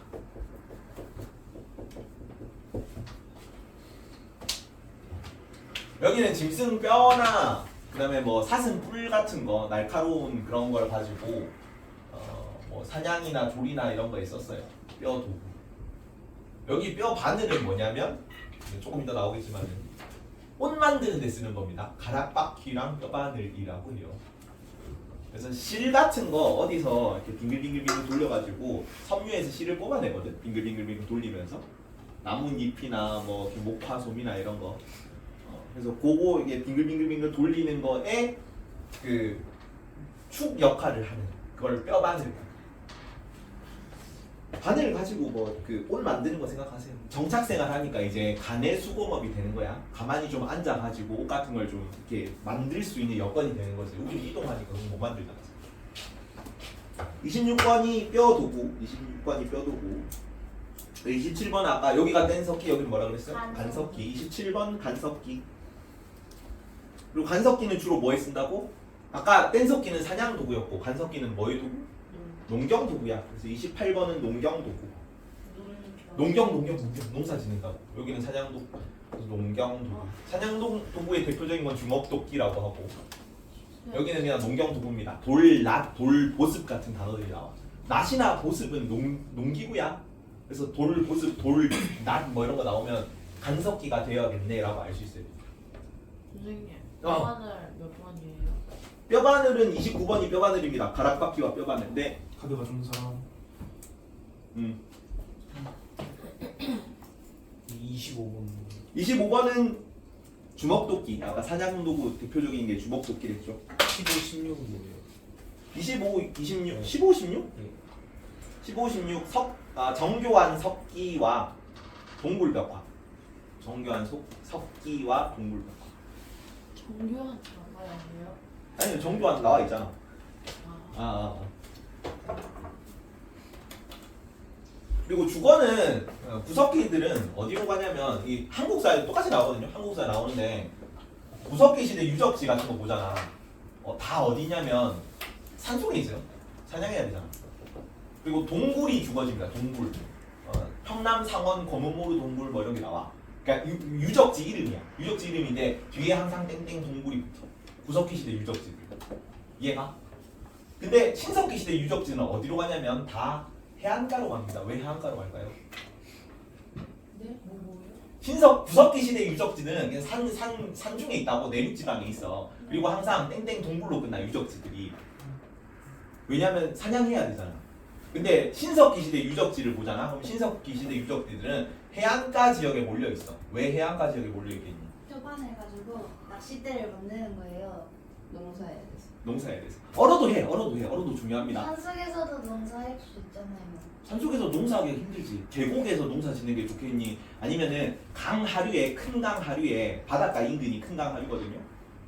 여기는 짐승 뼈나 그다음에 뭐 사슴 뿔 같은 거 날카로운 그런 걸 가지고 뭐 사냥이나 조리나 이런 거에 썼어요. 뼈도구. 여기 뼈 바늘은 뭐냐면 조금 이따 나오겠지만은 옷 만드는 데 쓰는 겁니다. 가락바퀴랑 뼈바늘이라고 해요. 그래서 실 같은 거 어디서 이렇게 빙글빙글 돌려가지고 섬유에서 실을 뽑아내거든. 빙글빙글 돌리면서 나뭇잎이나 뭐 이렇게 목화솜이나 이런 거. 그래서 그거 이게 빙글빙글 돌리는 거에 축 역할을 하는 그걸 뼈바늘. 바늘 가지고 뭐 그 옷 만드는 거 생각하세요. 정착생활 하니까 이제 가내 수공업이 되는 거야. 가만히 좀 앉아가지고 옷 같은 걸 좀 이렇게 만들 수 있는 여건이 되는 거지. 우리 이동하니까 그건 못 만들잖아. 26번이 뼈도구. 26번이 뼈도구. 27번 아까 여기가 뗀석기, 여기는 뭐라 그랬어요? 간석기. 27번 간석기. 그리고 간석기는 주로 뭐에 쓴다고? 아까 뗀석기는 사냥도구였고 간석기는 뭐의 도구? 농경도구야. 그래서 28번은 농경도구. 농경 농사 짓는다고. 여기는 사냥도구. 그래서 농경도구. 사냥도구의 대표적인 건 주먹도끼라고 하고 여기는 그냥 농경도구입니다. 돌, 낫, 돌, 보습 같은 단어들이 나와. 낫이나 보습은 농기구야. 그래서 돌, 보습, 돌, 낫 뭐 이런 거 나오면 간석기가 되어야겠네라고 알 수 있어요. 선생님, 어. 뼈바늘 몇 번이에요? 뼈바늘은 29번이 뼈바늘입니다. 가락바퀴와 뼈바늘. 네. 카드 가져온 사람 25번 25번은 주먹도끼. 아까 사냥도구 대표적인 게 주먹도끼랬죠. 15, 16은 뭐예요? 25, 26, 15, 16? 네. 15, 16 정교한 석기와 동굴벽화. 정교한 석기와 동굴벽화. 정교한 장가야 해요? 아니 정교한 나와 있잖아. 아, 그리고 주거는 구석기들은 어디로 가냐면 이 한국사에 똑같이 나오거든요. 한국사에 나오는데 구석기 시대 유적지 같은 거 보잖아. 다 어디냐면 산속에 있어요. 사냥해야 되잖아. 그리고 동굴이 주거지입니다. 동굴. 평남 상원 검은모루 동굴 뭐 이런 게 나와. 그러니까 유적지 이름이야. 유적지 이름인데 뒤에 항상 땡땡 동굴이 붙어. 구석기 시대 유적지들. 이해가? 근데 신석기 시대 유적지는 어디로 가냐면 다 해안가로 갑니다. 왜 해안가로 갈까요? 네? 뭐예요? 구석기 시대 유적지는 그냥 산 중에 있다고 내륙 지방에 있어. 그리고 항상 땡땡 동굴로 끝나 유적지들이. 왜냐면 사냥해야 되잖아. 근데 신석기 시대 유적지를 보잖아. 그럼 신석기 시대 유적지들은 해안가 지역에 몰려 있어. 왜 해안가 지역에 몰려 있겠니? 뼈반해가지고 낚싯대를 만드는 거예요. 농사에 대해서. 농사에 대해서. 얼어도 해. 얼어도 중요합니다. 산속에서도 농사할 수 있잖아요. 산속에서 농사하기가 힘들지. 계곡에서 농사 짓는 게 좋겠니? 아니면은 강 하류에, 큰 강 하류에, 바닷가 인근이 큰 강 하류거든요.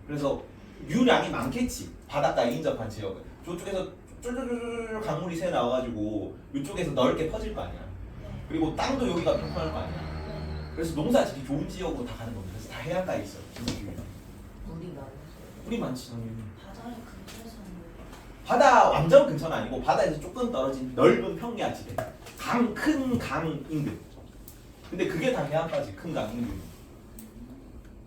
그래서 유량이 많겠지. 바닷가에 인접한 지역은. 저쪽에서 쫄쫄쫄쫄 강물이 새 나와가지고 이쪽에서 넓게 퍼질 거 아니야. 네. 그리고 땅도 여기가 평평할 거 아니야. 네. 그래서 농사 짓기 좋은 지역으로 다 가는 겁니다. 그래서 다 해안가에 있어요. 물이 많아서. 우리 많지 당연히. 바다를 근처에서 하는 거예요. 바다 완전 근처는 아니고 바다에서 조금 떨어진 넓은 평야 지대. 큰 강 인근. 근데 그게 다 해안가지. 큰 강 인근.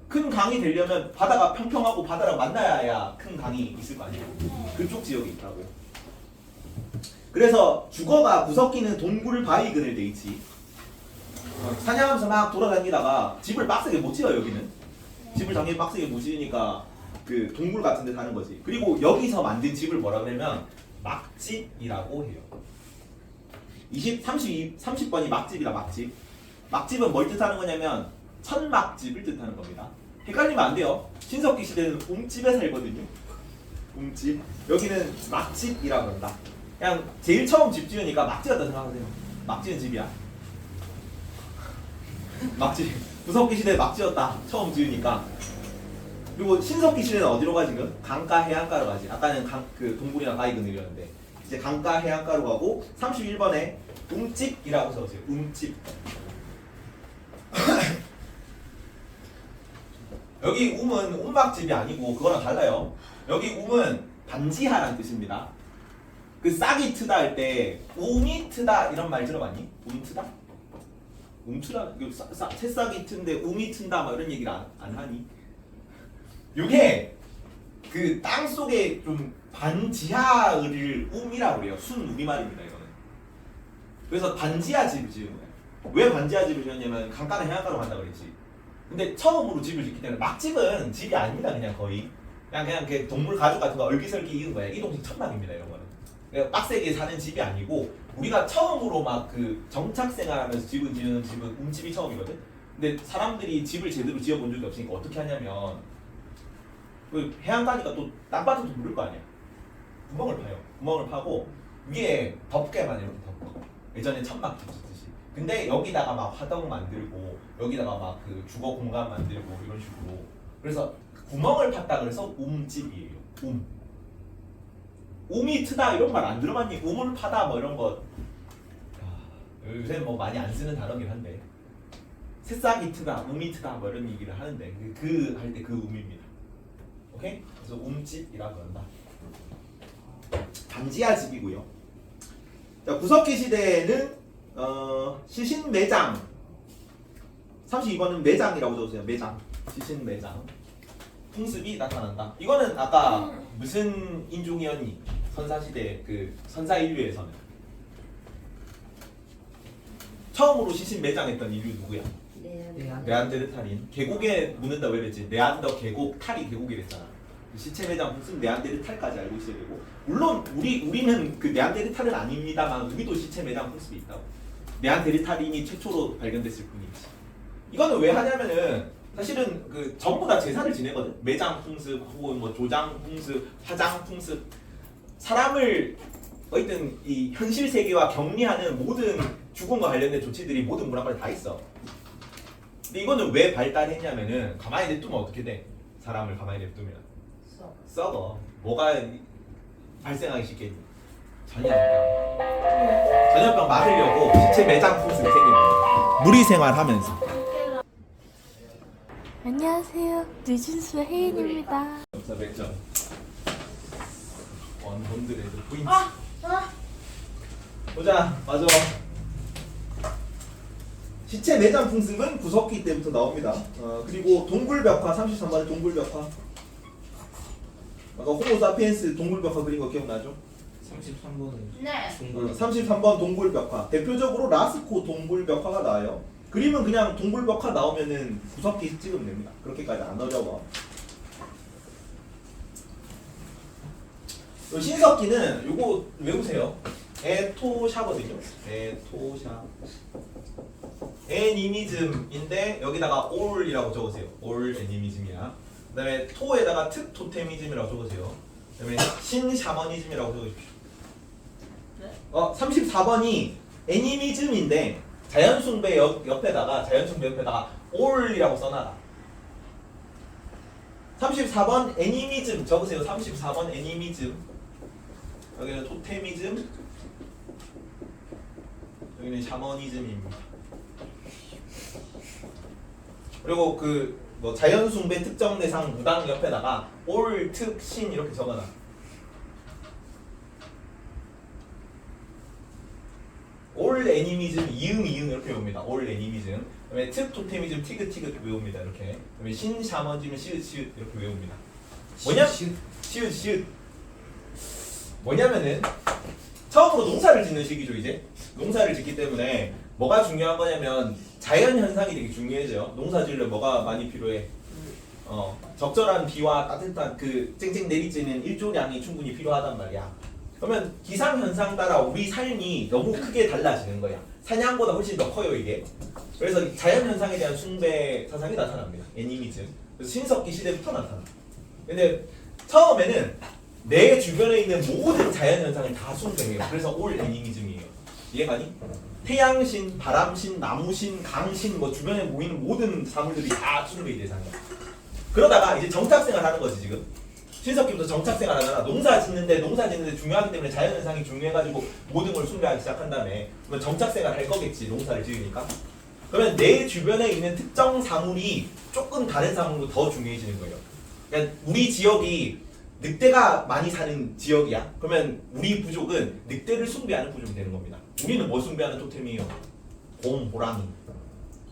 큰 강이 되려면 바다가 평평하고 바다랑 만나야 큰 강이 있을 거 아니에요. 그쪽 지역에 있다고. 그래서 주거가 구석기는 동굴 바위근을 돼 있지. 사냥하면서 막 돌아다니다가 집을 빡세게 못 지어 여기는. 집을 당연히 빡세게 못 지으니까 그 동굴 같은 데 사는 거지. 그리고 여기서 만든 집을 뭐라 그러면 막집이라고 해요. 30번이 막집이다. 막집. 막집은 뭘 뜻하는 거냐면 천막집을 뜻하는 겁니다. 헷갈리면 안 돼요. 신석기 시대는 움집에 살거든요. 움집. 여기는 막집이라고 한다. 그냥 제일 처음 집 지으니까 막지였다 생각하세요. 막지은 집이야. 막지. 구석기 시대에 막지였다. 처음 지으니까. 그리고 신석기 시대는 어디로 가 지금? 강가 해안가로 가지. 아까는 그 동굴이나 바위근이었는데 이제 강가 해안가로 가고 31번에 움집이라고 써주세요. 움집. 여기 움은 움막집이 아니고 그거랑 달라요. 여기 움은 반지하라는 뜻입니다. 그 싹이 트다 할 때 움이 트다 이런 말 들어봤니? 움 트다? 움 트다? 새싹이 튼데 움이 튼다 막 이런 얘기를 안 하니? 이게 그 땅 속에 좀 반지하를 움이라고 그래요. 순 우리말입니다 이거는. 그래서 반지하 집을 지은 거예요. 왜 반지하 집을 지었냐면 강가는 해안가로 간다 그랬지. 근데 처음으로 집을 짓기 때문에 막집은 집이 아닙니다. 그냥 거의 그냥 그 동물 가죽 같은 거 얼기설기 이은 거예요. 이 동식 천막입니다 이런 거는. 그러니까 빡세게 사는 집이 아니고 우리가 처음으로 막 그 정착 생활하면서 집을 지는 집은 움집이 처음이거든. 근데 사람들이 집을 제대로 지어본 적이 없으니까 어떻게 하냐면 그 해안가니까 또 땅바닥도 물을 거 아니야. 구멍을 파요. 구멍을 파고 위에 덮개만 이렇게 덮어. 예전에 천막 짓듯이. 근데 여기다가 막 화덕 만들고 여기다가 막 그 주거 공간 만들고 이런 식으로. 그래서 구멍을 팠다 그래서 움집이에요. 움이 트다 이런 말 안 들어봤니? 우물 파다 뭐 이런 거. 요새 뭐 많이 안 쓰는 단어긴 한데. 새싹이 트다, 움이 트다 뭐 이런 얘기를 하는데 그 할 때 그 움입니다. 오케이? 그래서 움집이라고 한다. 반지하 집이고요. 자, 구석기 시대에는 시신 매장. 32번은 매장이라고 적으세요. 매장. 시신 매장. 풍습이 나타난다. 이거는 아까 무슨 인종이었니? 선사시대 그 선사인류에서는 처음으로 시신 매장했던 인류 누구야? 네안데르탈인. 계곡에 묻는다 왜 그랬지? 네안더 계곡, 탈이 계곡이랬잖아. 시체 매장 풍습 네안데르탈까지 알고 있어야 되고, 물론 우리는 그 네안데르탈은 아닙니다만 우리도 시체 매장 풍습이 있다고. 네안데르탈인이 최초로 발견됐을 뿐이지. 이거는 왜 하냐면은 사실은 그 전부 다 제사를 지내거든. 매장 풍습 혹은 뭐 조장 풍습, 화장 풍습. 사람을 어쨌든 이 현실 세계와 격리하는 모든 죽음과 관련된 조치들이 모든 문화권에 다 있어. 근데 이거는 왜 발달했냐면은 가만히 냅두면 어떻게 돼? 사람을 가만히 냅두면 썩어. 뭐가 발생하기 쉽겠니? 전염병. 전염병 막으려고 시체 매장 풍습이 생긴 거야. 무리 생활하면서. 안녕하세요. 뉴진스 혜인입니다. 점사 100점. 원본들의 포인트. 보자, 맞아. 시체 매장 풍습은 구석기 때부터 나옵니다. 그리고 동굴벽화 33번의 동굴벽화. 아까 호모사피엔스 동굴벽화 그린 거 기억나죠? 33번은 네. 33번 동굴벽화. 대표적으로 라스코 동굴벽화가 나와요. 그림은 그냥 동굴벽화 나오면은 구석기 찍으면 됩니다. 그렇게까지 안 어려워. 신석기는 요거 외우세요. 에토샤거든요. 에토샤. 애니미즘인데 여기다가 올이라고 적으세요. 올 애니미즘이야. 그다음에 토에다가 특 토테미즘이라고 적으세요. 그다음에 신샤머니즘이라고 적으십시오. 34번이 애니미즘인데 자연숭배 옆에다가 올이라고 써놔라. 34번 애니미즘 적으세요. 34번 애니미즘. 여기는 토테미즘. 여기는 샤머니즘입니다. 그리고 그 뭐 자연숭배 특정 대상 무당 옆에다가 올, 특, 신 이렇게 적어놔. 올 애니미즘 이응 이렇게 외웁니다. 올 애니미즘. 그다음에 특 토테미즘 티귿 외웁니다. 이렇게. 그다음에 신 샤머니즘 시읒 이렇게 외웁니다. 뭐냐? 시읒. 뭐냐면은 처음으로 농사를 짓는 시기죠. 이제 농사를 짓기 때문에 뭐가 중요한 거냐면 자연 현상이 되게 중요해져요. 농사 지으려면 뭐가 많이 필요해? 적절한 비와 따뜻한 그 쨍쨍 내리쬐는 일조량이 충분히 필요하단 말이야. 그러면 기상 현상 따라 우리 삶이 너무 크게 달라지는 거야. 사냥보다 훨씬 더 커요 이게. 그래서 자연 현상에 대한 숭배 사상이 나타납니다. 애니미즘. 그래서 신석기 시대부터 나타나. 근데 처음에는 내 주변에 있는 모든 자연 현상을 다 숭배해요. 그래서 올 애니미즘이에요. 이해가니? 태양신, 바람신, 나무신, 강신, 뭐 주변에 모이는 모든 사물들이 다 숭배의 대상이야. 그러다가 이제 정착생활 하는 거지 지금. 신석기부터 정착생활 하잖아. 농사 짓는데 중요하기 때문에 자연현상이 중요해가지고 모든 걸 숭배하기 시작한 다음에 그러면 정착생활 할 거겠지. 농사를 지으니까. 그러면 내 주변에 있는 특정 사물이 조금 다른 사물로 더 중요해지는 거예요. 그러니까 우리 지역이 늑대가 많이 사는 지역이야. 그러면 우리 부족은 늑대를 숭배하는 부족이 되는 겁니다. 우리는 뭐 숭배하는 토템이에요? 곰, 호랑이.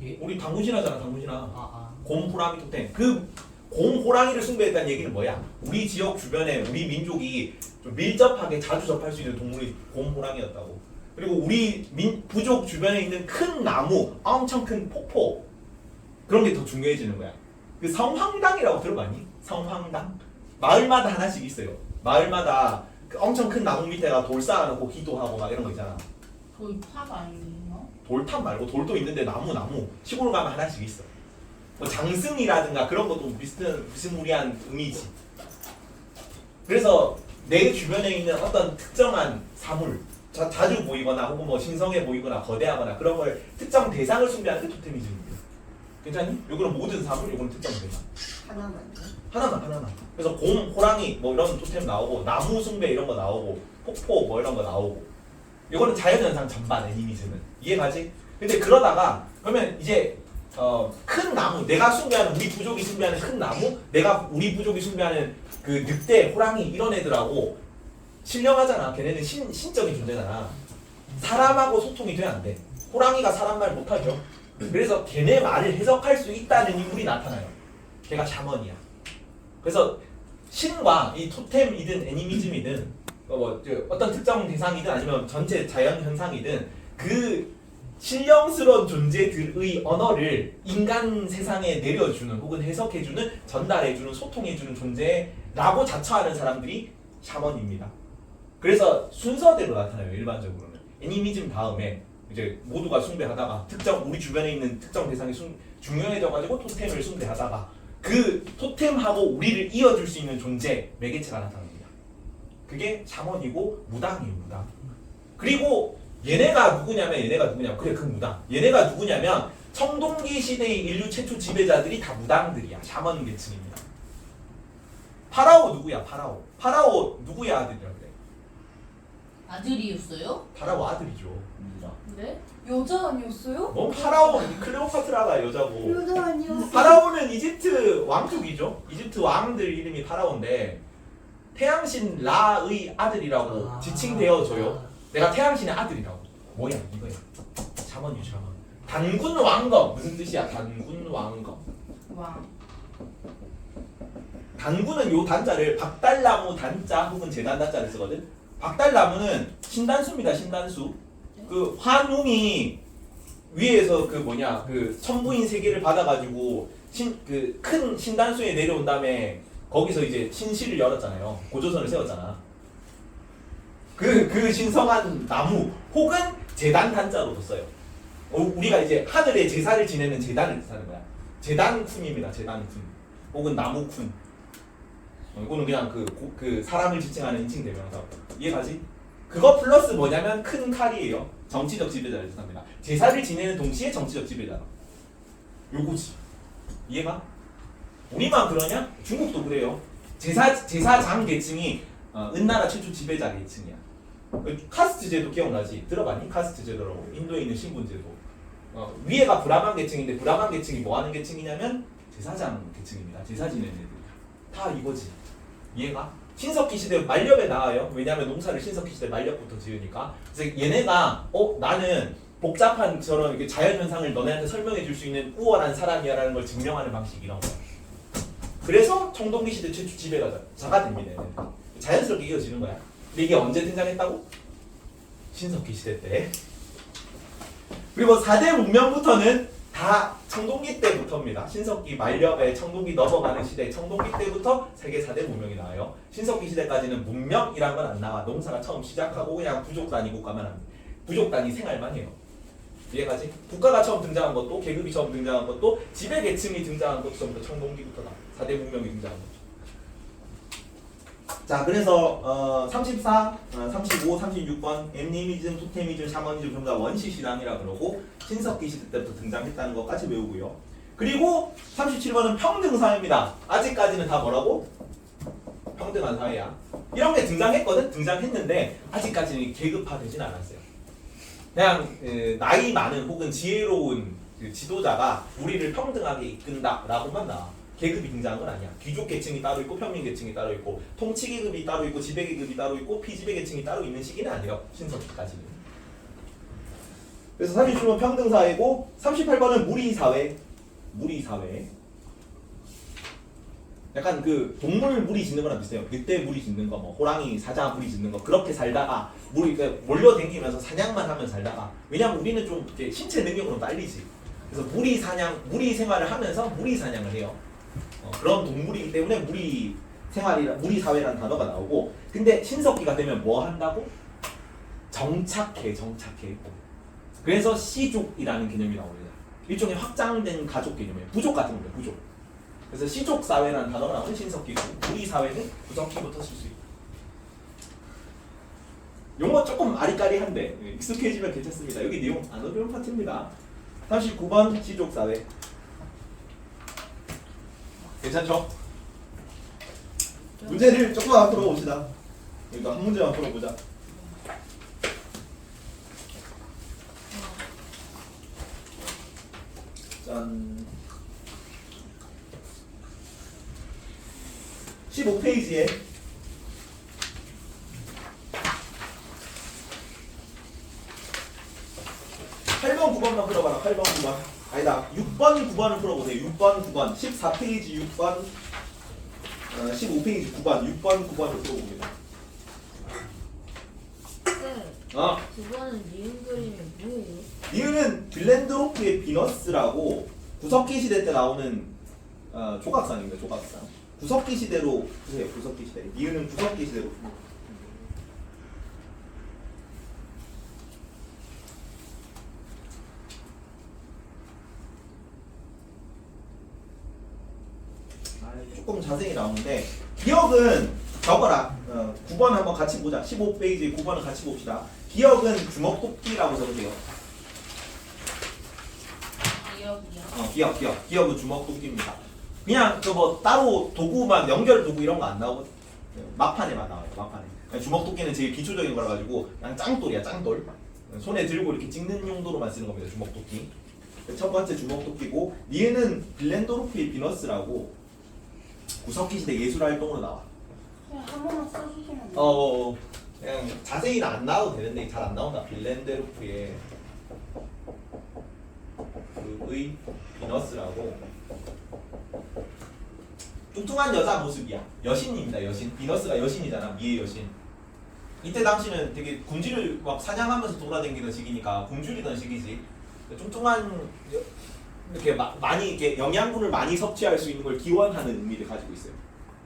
예? 우리 당군신하잖아, 당군신하. 아. 곰, 호랑이 토템. 그 곰, 호랑이를 숭배했다는 얘기는 뭐야? 우리 지역 주변에 우리 민족이 좀 밀접하게 자주 접할 수 있는 동물이 곰, 호랑이였다고. 그리고 우리 부족 주변에 있는 큰 나무, 엄청 큰 폭포, 그런 게 더 중요해지는 거야. 그 성황당이라고 들어봤니? 성황당? 마을마다 하나씩 있어요. 마을마다 그 엄청 큰 나무 밑에가 돌 쌓아놓고 기도하고 막 이런 거 있잖아. 돌탑 아니에요? 돌탑 말고 돌도 있는데 나무 시골 가면 하나씩 있어. 뭐 장승이라든가 그런 것도 비스무리한 의미지. 그래서 내 주변에 있는 어떤 특정한 사물 자주 보이거나 혹은 뭐 신성해 보이거나 거대하거나 그런 걸 특정 대상을 숭배하는 게 토테미즘입니다. 괜찮니? 요거는 모든 사물, 요거는 특정 대상. 하나만요. 하나만. 그래서 곰, 호랑이 뭐 이런 토템 나오고 나무 숭배 이런 거 나오고 폭포 뭐 이런 거 나오고 이거는 자연현상 전반 애니미즘은 이해가지? 근데 그러다가 그러면 이제 큰 나무 내가 숭배하는 우리 부족이 숭배하는 큰 나무 내가 우리 부족이 숭배하는 그 늑대, 호랑이 이런 애들하고 신령하잖아. 걔네는 신적인 존재잖아. 사람하고 소통이 돼야 안 돼. 호랑이가 사람 말 못하죠. 그래서 걔네 말을 해석할 수 있다는 인물이 나타나요. 걔가 샤먼이야. 그래서 신과 이 토템이든 애니미즘이든 어떤 특정 대상이든 아니면 전체 자연 현상이든 그 신령스러운 존재들의 언어를 인간 세상에 내려주는 혹은 해석해주는 전달해주는 소통해주는 존재라고 자처하는 사람들이 샤먼입니다. 그래서 순서대로 나타나요. 일반적으로는 애니미즘 다음에 이제 모두가 숭배하다가 특정 우리 주변에 있는 특정 대상이 중요해져가지고 토템을 숭배하다가 그 토템하고 우리를 이어줄 수 있는 존재 매개체가 나타납니다. 그게 샤먼이고 무당이에요. 무당. 그리고 얘네가 누구냐면 그래 그 무당. 얘네가 누구냐면 청동기 시대의 인류 최초 지배자들이 다 무당들이야. 샤먼 계층입니다. 파라오 누구야? 파라오 누구의 아들이라 그래? 아들이었어요? 파라오 아들이죠. 네? 여자 아니었어요? 뭐 파라오 클레오파트라가 여자고 여자 아니었어요? 파라오는 이집트 왕족이죠. 이집트 왕들 이름이 파라오인데 태양신 라의 아들이라고 지칭되어져요. 내가 태양신의 아들이라고. 뭐야 이거야. 샤먼. 단군 왕검 무슨 뜻이야? 단군 왕검. 왕. 단군은 요 단자를 박달나무 단자 혹은 재단 단자를 쓰거든. 박달나무는 신단수입니다. 신단수. 그 환웅이 위에서 그 천부인 세계를 받아가지고 그 큰 신단수에 내려온 다음에 거기서 이제 신실을 열었잖아요. 고조선을 세웠잖아. 그 신성한 나무 혹은 재단 단자로 뒀어요. 우리가 이제 하늘에 제사를 지내는 재단을 뜻하는 거야. 재단쿤입니다. 재단쿤 혹은 나무쿤. 이거는 그냥 그 사람을 지칭하는 인칭 대명사. 이해가지? 그거 플러스 뭐냐면 큰 칼이에요. 정치적 지배자를 뜻합니다. 제사를 지내는 동시에 정치적 지배자. 요거지. 이해가? 우리만 그러냐? 중국도 그래요. 제사장 계층이 은나라 최초 지배자 계층이야. 카스트 제도 기억나지? 들어봤니? 카스트 제도라고. 인도에 있는 신분 제도. 위에가 브라만 계층인데 브라만 계층이 뭐 하는 계층이냐면 제사장 계층입니다. 제사 지내는 애들이야. 다 이거지. 이해가? 신석기 시대 말렵에 나와요. 왜냐하면 농사를 신석기 시대 말렵부터 지으니까. 그래서 얘네가 나는 복잡한 저런 이렇게 자연 현상을 너네한테 설명해 줄 수 있는 우월한 사람이야라는 걸 증명하는 방식이 이런 거야. 그래서 청동기 시대 최초 지배자가 됩니다. 얘네는. 자연스럽게 이어지는 거야. 근데 이게 언제 등장했다고? 신석기 시대 때. 그리고 4대 문명부터는 다 청동기 때부터입니다. 신석기 말렵에 청동기 넘어가는 시대 청동기 때부터 세계 4대 문명이 나와요. 신석기 시대까지는 문명이란 건 안 나와. 농사가 처음 시작하고 그냥 부족 단위 국가만 합니다. 부족 단위 생활만 해요. 이해가지? 국가가 처음 등장한 것도 계급이 처음 등장한 것도 지배 계층이 등장한 것도 전부 다 청동기부터다. 4대 문명이 등장한 거죠. 자, 그래서 34, 35, 36번 애니미즘, 토테미즘, 샤머니즘 전부 다 원시 신앙이라 그러고 신석기 시대 때부터 등장했다는 것까지 외우고요. 그리고 37번은 평등 사회입니다. 아직까지는 다 뭐라고? 평등한 사회야. 이런 게 등장했거든? 등장했는데 아직까지는 계급화되진 않았어요. 그냥 나이 많은 혹은 지혜로운 지도자가 우리를 평등하게 이끈다라고만 나와. 계급이 등장한 건 아니야. 귀족 계층이 따로 있고 평민 계층이 따로 있고 통치 계급이 따로 있고 지배 계급이 따로 있고 피지배 계층이 따로 있는 시기는 아니에요. 신석기까지는. 그래서 37번 평등 사회고 38번은 무리 사회. 무리 사회. 약간 그 동물 무리 짓는 거랑 비슷해요. 늑대 무리 짓는 거, 뭐 호랑이 사자 무리 짓는 거 그렇게 살다가 몰려댕기면서 사냥만 하면 살다가 왜냐면 우리는 좀 이렇게 신체 능력으로 딸리지. 그래서 무리 생활을 하면서 무리 사냥을 해요. 그런 동물이기 때문에 무리 사회라는 단어가 나오고 근데 신석기가 되면 뭐 한다고? 정착해. 그래서 시족이라는 개념이 나옵니다. 일종의 확장된 가족 개념이에요. 부족 같은 거예요. 부족. 그래서 시족 사회라는 단어가 나오는 신석기고 무리 사회는 부석기부터 쓸 수 있고 용어 조금 아리까리한데 익숙해지면 괜찮습니다. 여기 내용 안 어려운 파트입니다. 39번 지족사회. 괜찮죠? 문제를 조금만 풀어봅시다. 이거 한 문제만 풀어보자. 짠. 15페이지에 8번, 9번만 풀어봐라. 8번, 9번. 아니다. 6번, 9번을 풀어보세요. 6번, 9번. 14페이지 6번. 15페이지 9번. 6번, 9번을 풀어봅니다. 어. 그거는 니은 그림이 뭐예요? 니은은 빌랜드로프의 비너스라고 구석기 시대 때 나오는 조각상입니다. 조각상. 구석기 시대로 보세요. 구석기 시대. 니은은 구석기 시대로. 조금 자세히 나오는데 기억은 적어라. 9번 한번 같이 보자. 15페이지 9번을 같이 봅시다. 기억은 주먹도끼라고 적으세요. 기억이요? 기억은 주먹도끼입니다. 그냥 뭐 따로 도구만 연결 도구 이런 거 안 나오고 막판에만 나와요. 막판에. 그냥 주먹도끼는 제일 기초적인 거라 가지고 그냥 짱돌이야. 짱돌. 손에 들고 이렇게 찍는 용도로만 쓰는 겁니다. 주먹도끼. 첫 번째 주먹도끼고 니은은 빌랜도르프의 비너스라고 구석기 시대 예술 활동으로 나와. 그냥 한 번만 써주시면 돼요. 그냥 자세히는 안 나와도 되는데 잘 안 나온다. 빌랜데르프의 그의 비너스라고 뚱뚱한 여자 모습이야. 여신입니다. 여신. 비너스가 여신이잖아. 미의 여신. 이때 당시는 되게 궁지를 막 사냥하면서 돌아다니는 시기니까 굶주리던 시기지. 뚱뚱한 이렇게 많이 이렇게 영양분을 많이 섭취할 수 있는 걸 기원하는 의미를 가지고 있어요.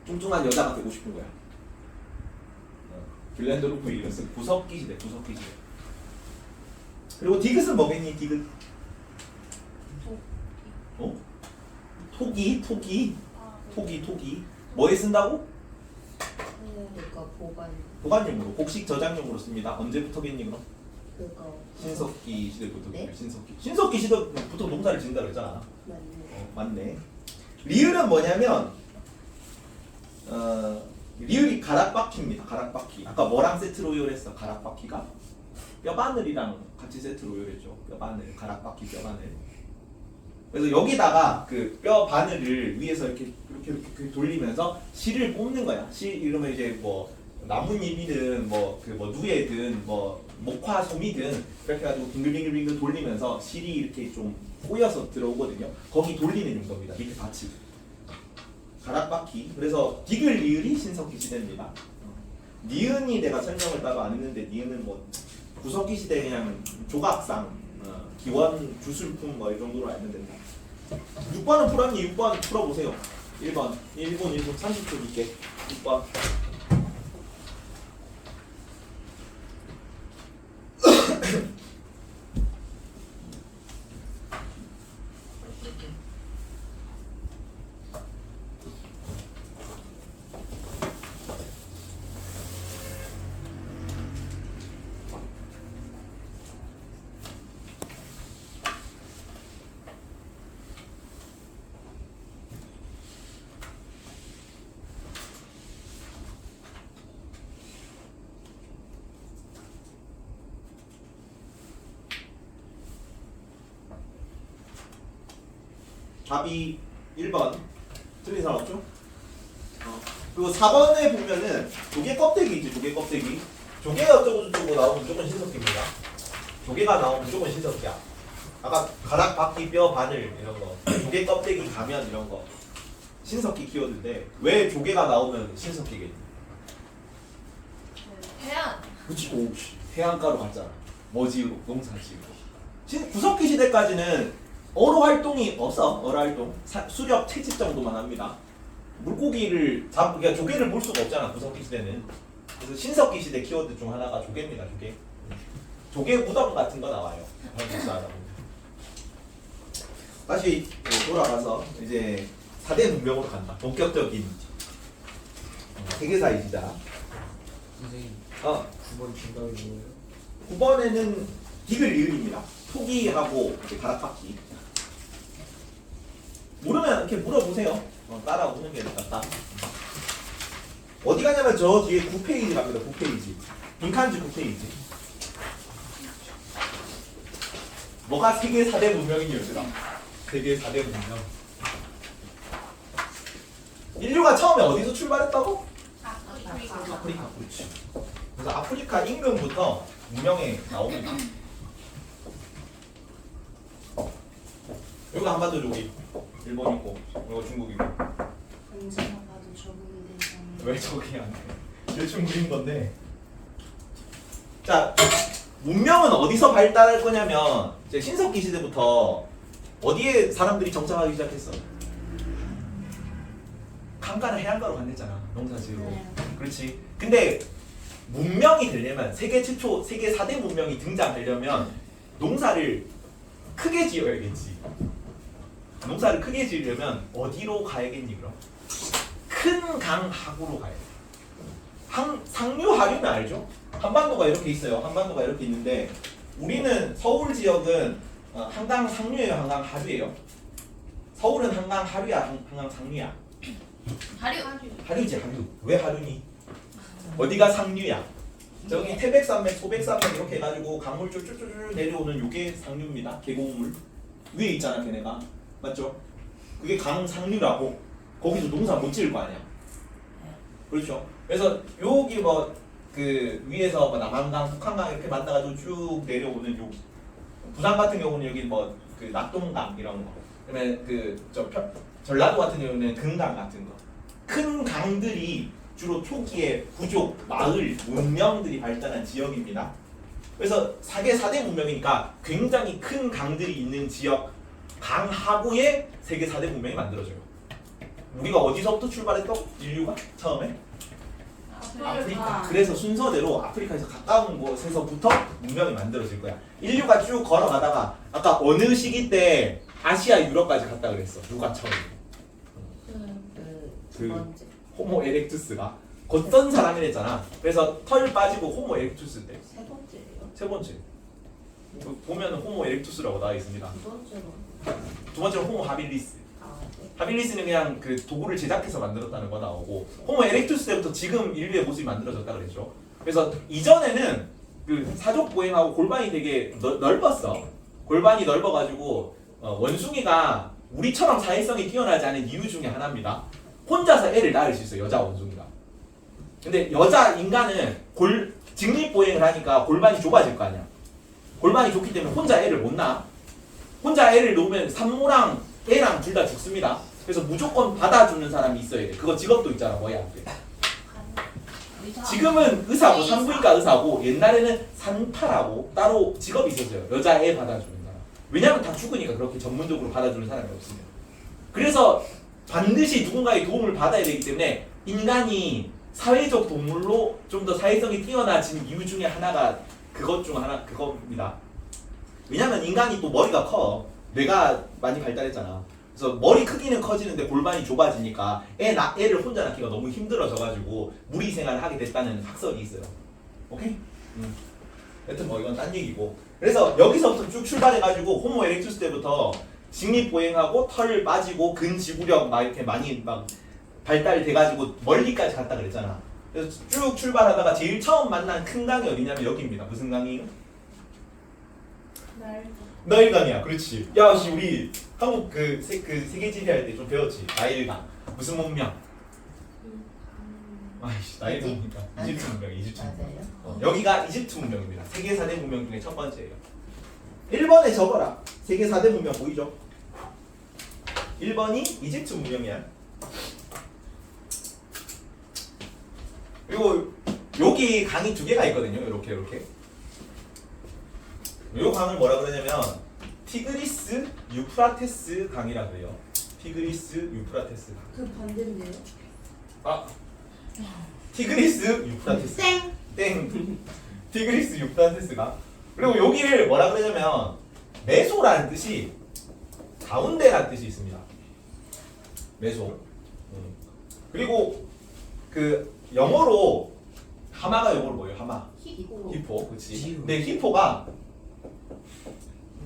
뚱뚱한 여자가 되고 싶은 거야. 빌랜드로프 이것은 구석기 시대, 구석기 시대. 그리고 디귿은 뭐겠니? 디귿. 어? 토기, 토기, 토기, 토기. 뭐에 쓴다고? 그거 보관용으로, 곡식 저장용으로 씁니다. 언제부터겠니 그럼? 그거 신석기 시대부터. 네? 신석기 시대부터 농사를 짓는다 그랬잖아. 맞네. 맞네. 리을은 뭐냐면 리을이 가락바퀴입니다. 가락바퀴. 아까 뭐랑 세트로 요리했어? 가락바퀴가 뼈바늘이랑 같이 세트로 요리했죠. 뼈바늘, 가락바퀴 뼈바늘. 그래서 여기다가 그 뼈바늘을 위에서 이렇게 돌리면서 실을 뽑는 거야. 실 이러면 이제 뭐 나뭇잎이든 뭐 누에든 뭐 목화 솜이든 그렇게 해가지고 빙글빙글빙글 돌리면서 실이 이렇게 좀 꼬여서 들어오거든요. 거기 돌리는 용도입니다. 밑에 받침. 가락바퀴. 그래서 디귿 리을이 신석기 시대입니다. 니은이 내가 설명을 따로 안 했는데 니은은 뭐 구석기 시대 그냥 조각상 기원 주술품 뭐 이 정도로 알면 된다. 6번은 풀었니? 6번 풀어보세요. 1번 30초 줄게. 6번 답이 1번. 틀린 사람 없죠? 그리고 4번에 보면은 조개 껍데기 있지. 조개 껍데기. 조개가 어쩌고저쩌고 나오면 무조건 신석기입니다. 조개가 나오면 무조건 신석기야. 아까 가락, 바퀴, 뼈, 바늘 이런 거, 조개 껍데기, 가면 이런 거 신석기 키워드인데 왜 조개가 나오면 신석기겠니? 해안. 그치? 오, 해안가로 갔잖아. 뭐지로 농사지으로. 구석기 시대까지는 어로 활동이 없어. 어로 활동. 수렵 채집 정도만 합니다. 물고기를 그러니까 조개를 볼 수가 없잖아. 구석기 시대는. 그래서 신석기 시대 키워드 중 하나가 조개입니다. 조개. 조개 무덤 같은 거 나와요. 다시 돌아가서 이제 4대 문명으로 간다. 본격적인 세계사의 시작. 선생님 어 9번 정답이 뭐예요? 9번에는 디귿 리을입니다. 토기하고 이렇게 가락바퀴. 모르면 이렇게 물어보세요. 따라오는 게 낫다. 어디 가냐면 저 뒤에 9페이지 갑니다. 9페이지. 빈칸지 9페이지. 뭐가 세계 4대 문명인 얘들아? 세계 4대 문명. 인류가 처음에 어디서 출발했다고? 아프리카. 그렇지. 그래서 아프리카 임금부터 문명에 나옵니다. 여기 한반도 저기 일본 있고 이거 중국 있고. 언제나 봐도 적응이 되잖아. 왜 저기 안 돼? 대충 그린 건데. 자, 문명은 어디서 발달할 거냐면 이제 신석기 시대부터 어디에 사람들이 정착하기 시작했어? 강가나 해안가로 간댔잖아. 농사지으러. 네. 그렇지. 근데 문명이 되려면 세계 최초 세계 4대 문명이 등장하려면 농사를 크게 지어야겠지. 농사를 크게 지으려면 어디로 가야겠니 그럼? 큰 강 하구로 가야 돼. 상류 하류는 알죠? 한반도가 이렇게 있어요. 한반도가 이렇게 있는데 우리는 서울 지역은 한강 상류예요, 한강 하류예요. 서울은 한강 하류야, 한강 상류야. 하류지 하류. 왜 하류니? 어디가 상류야? 저기 태백산맥, 소백산맥 이렇게 해가지고 강물 쭈쭈쭈 내려오는 요게 상류입니다. 계곡물 위에 있잖아, 걔네가. 맞죠? 그게 강상류라고. 거기서 농사 못 지을 거 아니야. 그렇죠. 그래서 여기 뭐 그 위에서 뭐 남한강, 북한강 이렇게 만나가지고 쭉 내려오는 여기. 부산 같은 경우는 여기 뭐 그 낙동강 이런 거. 그다음에 그저 전라도 같은 경우는 금강 같은 거. 큰 강들이 주로 초기에 부족, 마을, 문명들이 발달한 지역입니다. 그래서 세계 4대 문명이니까 굉장히 큰 강들이 있는 지역 강 하구에 세계 4대 문명이 만들어져요. 우리가 어디서부터 출발했던 인류가 처음에? 아프리카. 그래서 순서대로 아프리카에서 가까운 곳에서부터 문명이 만들어질 거야. 인류가 쭉 걸어가다가 아까 어느 시기 때 아시아 유럽까지 갔다 그랬어. 누가 처음? 두 번째. 호모 에렉투스가 걷던 사람이랬잖아. 그래서 털 빠지고 호모 에렉투스 때 세 번째예요. 세 번째. 보면 호모 에렉투스라고 나와 있습니다. 두 번째로. 두 번째로 호모 하빌리스. 아, 네. 하빌리스는 그냥 그 도구를 제작해서 만들었다는 거 나오고 호모 에렉투스 때부터 지금 인류의 모습이 만들어졌다 그랬죠. 그래서 이전에는 그 사족 보행하고 골반이 되게 넓었어. 골반이 넓어가지고 원숭이가 우리처럼 사회성이 뛰어나지 않은 이유 중에 하나입니다. 혼자서 애를 낳을 수 있어요. 여자 원숭이가. 근데 여자 인간은 직립보행을 하니까 골반이 좁아질 거 아니야. 골반이 좁기 때문에 혼자 애를 못 낳아. 혼자 애를 놓으면 산모랑 애랑 둘 다 죽습니다. 그래서 무조건 받아주는 사람이 있어야 돼. 그거 직업도 있잖아. 뭐야? 지금은 의사고 산부인과 의사고 옛날에는 산파라고 따로 직업이 있었어요. 여자 애 받아주는 사람. 왜냐면 다 죽으니까 그렇게 전문적으로 받아주는 사람이 없으면. 그래서 반드시 누군가의 도움을 받아야 되기 때문에 인간이 사회적 동물로 좀 더 사회성이 뛰어나진 이유 중에 하나가 그것 중 하나 그겁니다. 왜냐면 인간이 또 머리가 커. 뇌가 많이 발달했잖아. 그래서 머리 크기는 커지는데 골반이 좁아지니까 애를 혼자 낳기가 너무 힘들어져가지고 무리 생활을 하게 됐다는 학설이 있어요. 오케이? 여튼 뭐 이건 딴 얘기고. 그래서 여기서부터 쭉 출발해가지고 호모 에렉투스 때부터 직립보행하고 털 빠지고 근지구력 막 이렇게 많이 막 발달돼가지고 멀리까지 갔다 그랬잖아. 그래서 쭉 출발하다가 제일 처음 만난 큰 강이 어디냐면 여기입니다. 무슨 강이에요? 나일강이야. 그렇지. 야, 씨 우리 한국 그 세계지리 할 때 좀 배웠지. 나일강. 무슨 문명? 아이씨, 나일강이니까 이집트 문명, 이집트 문명. 맞아요. 여기가 이집트 문명입니다. 세계 4대 문명 중에 첫 번째예요. 1번에 적어라. 세계 4대 문명 보이죠? 1번이 이집트 문명이야. 그리고 여기 강이 두 개가 있거든요. 이렇게. 이 강을 뭐라 그러냐면 티그리스 유프라테스 강이라고 해요. 티그리스 유프라테스 강. 그 반대인데요? 아, 티그리스 유프라테스. 땡. 티그리스 유프라테스 강. 그리고 여기를 뭐라 그러냐면 메소라는 뜻이 가운데라는 뜻이 있습니다. 메소. 그리고 그 영어로 하마가 요거로 뭐예요? 하마. 히포. 히포. 그치. 지우. 근데 히포가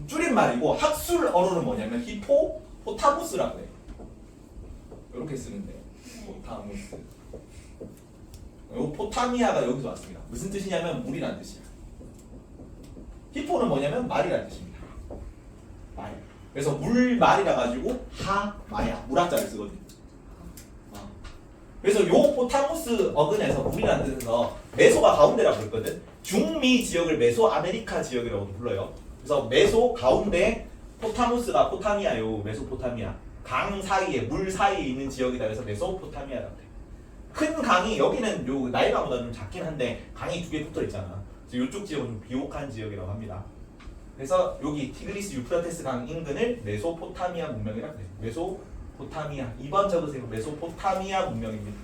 줄임말이고 학술어로는 뭐냐면 히포포타무스라고 해. 이렇게 쓰는데. 포타무스. 요 포타미아가 여기서 왔습니다. 무슨 뜻이냐면 물이란 뜻이야. 히포는 뭐냐면 말이란 뜻입니다. 말. 그래서 물말이라 가지고 하마야. 물학자를 쓰거든. 그래서 요 포타무스 어근에서 물이라는 뜻에서 메소가 가운데라고 그랬거든. 중미 지역을 메소아메리카 지역이라고 불러요. 그래서 메소 가운데 포타무스가 포타미아요. 메소포타미아. 강 사이에 물 사이에 있는 지역이다. 그래서 메소포타미아라고 해. 큰 강이 여기는 요 나일강보다 좀 작긴 한데 강이 두 개 붙어 있잖아. 그래서 이쪽 지역은 좀 비옥한 지역이라고 합니다. 그래서 여기 티그리스 유프라테스 강 인근을 메소포타미아 문명이라고 해요. 메소포타미아. 2번 적으세요. 메소포타미아 문명입니다.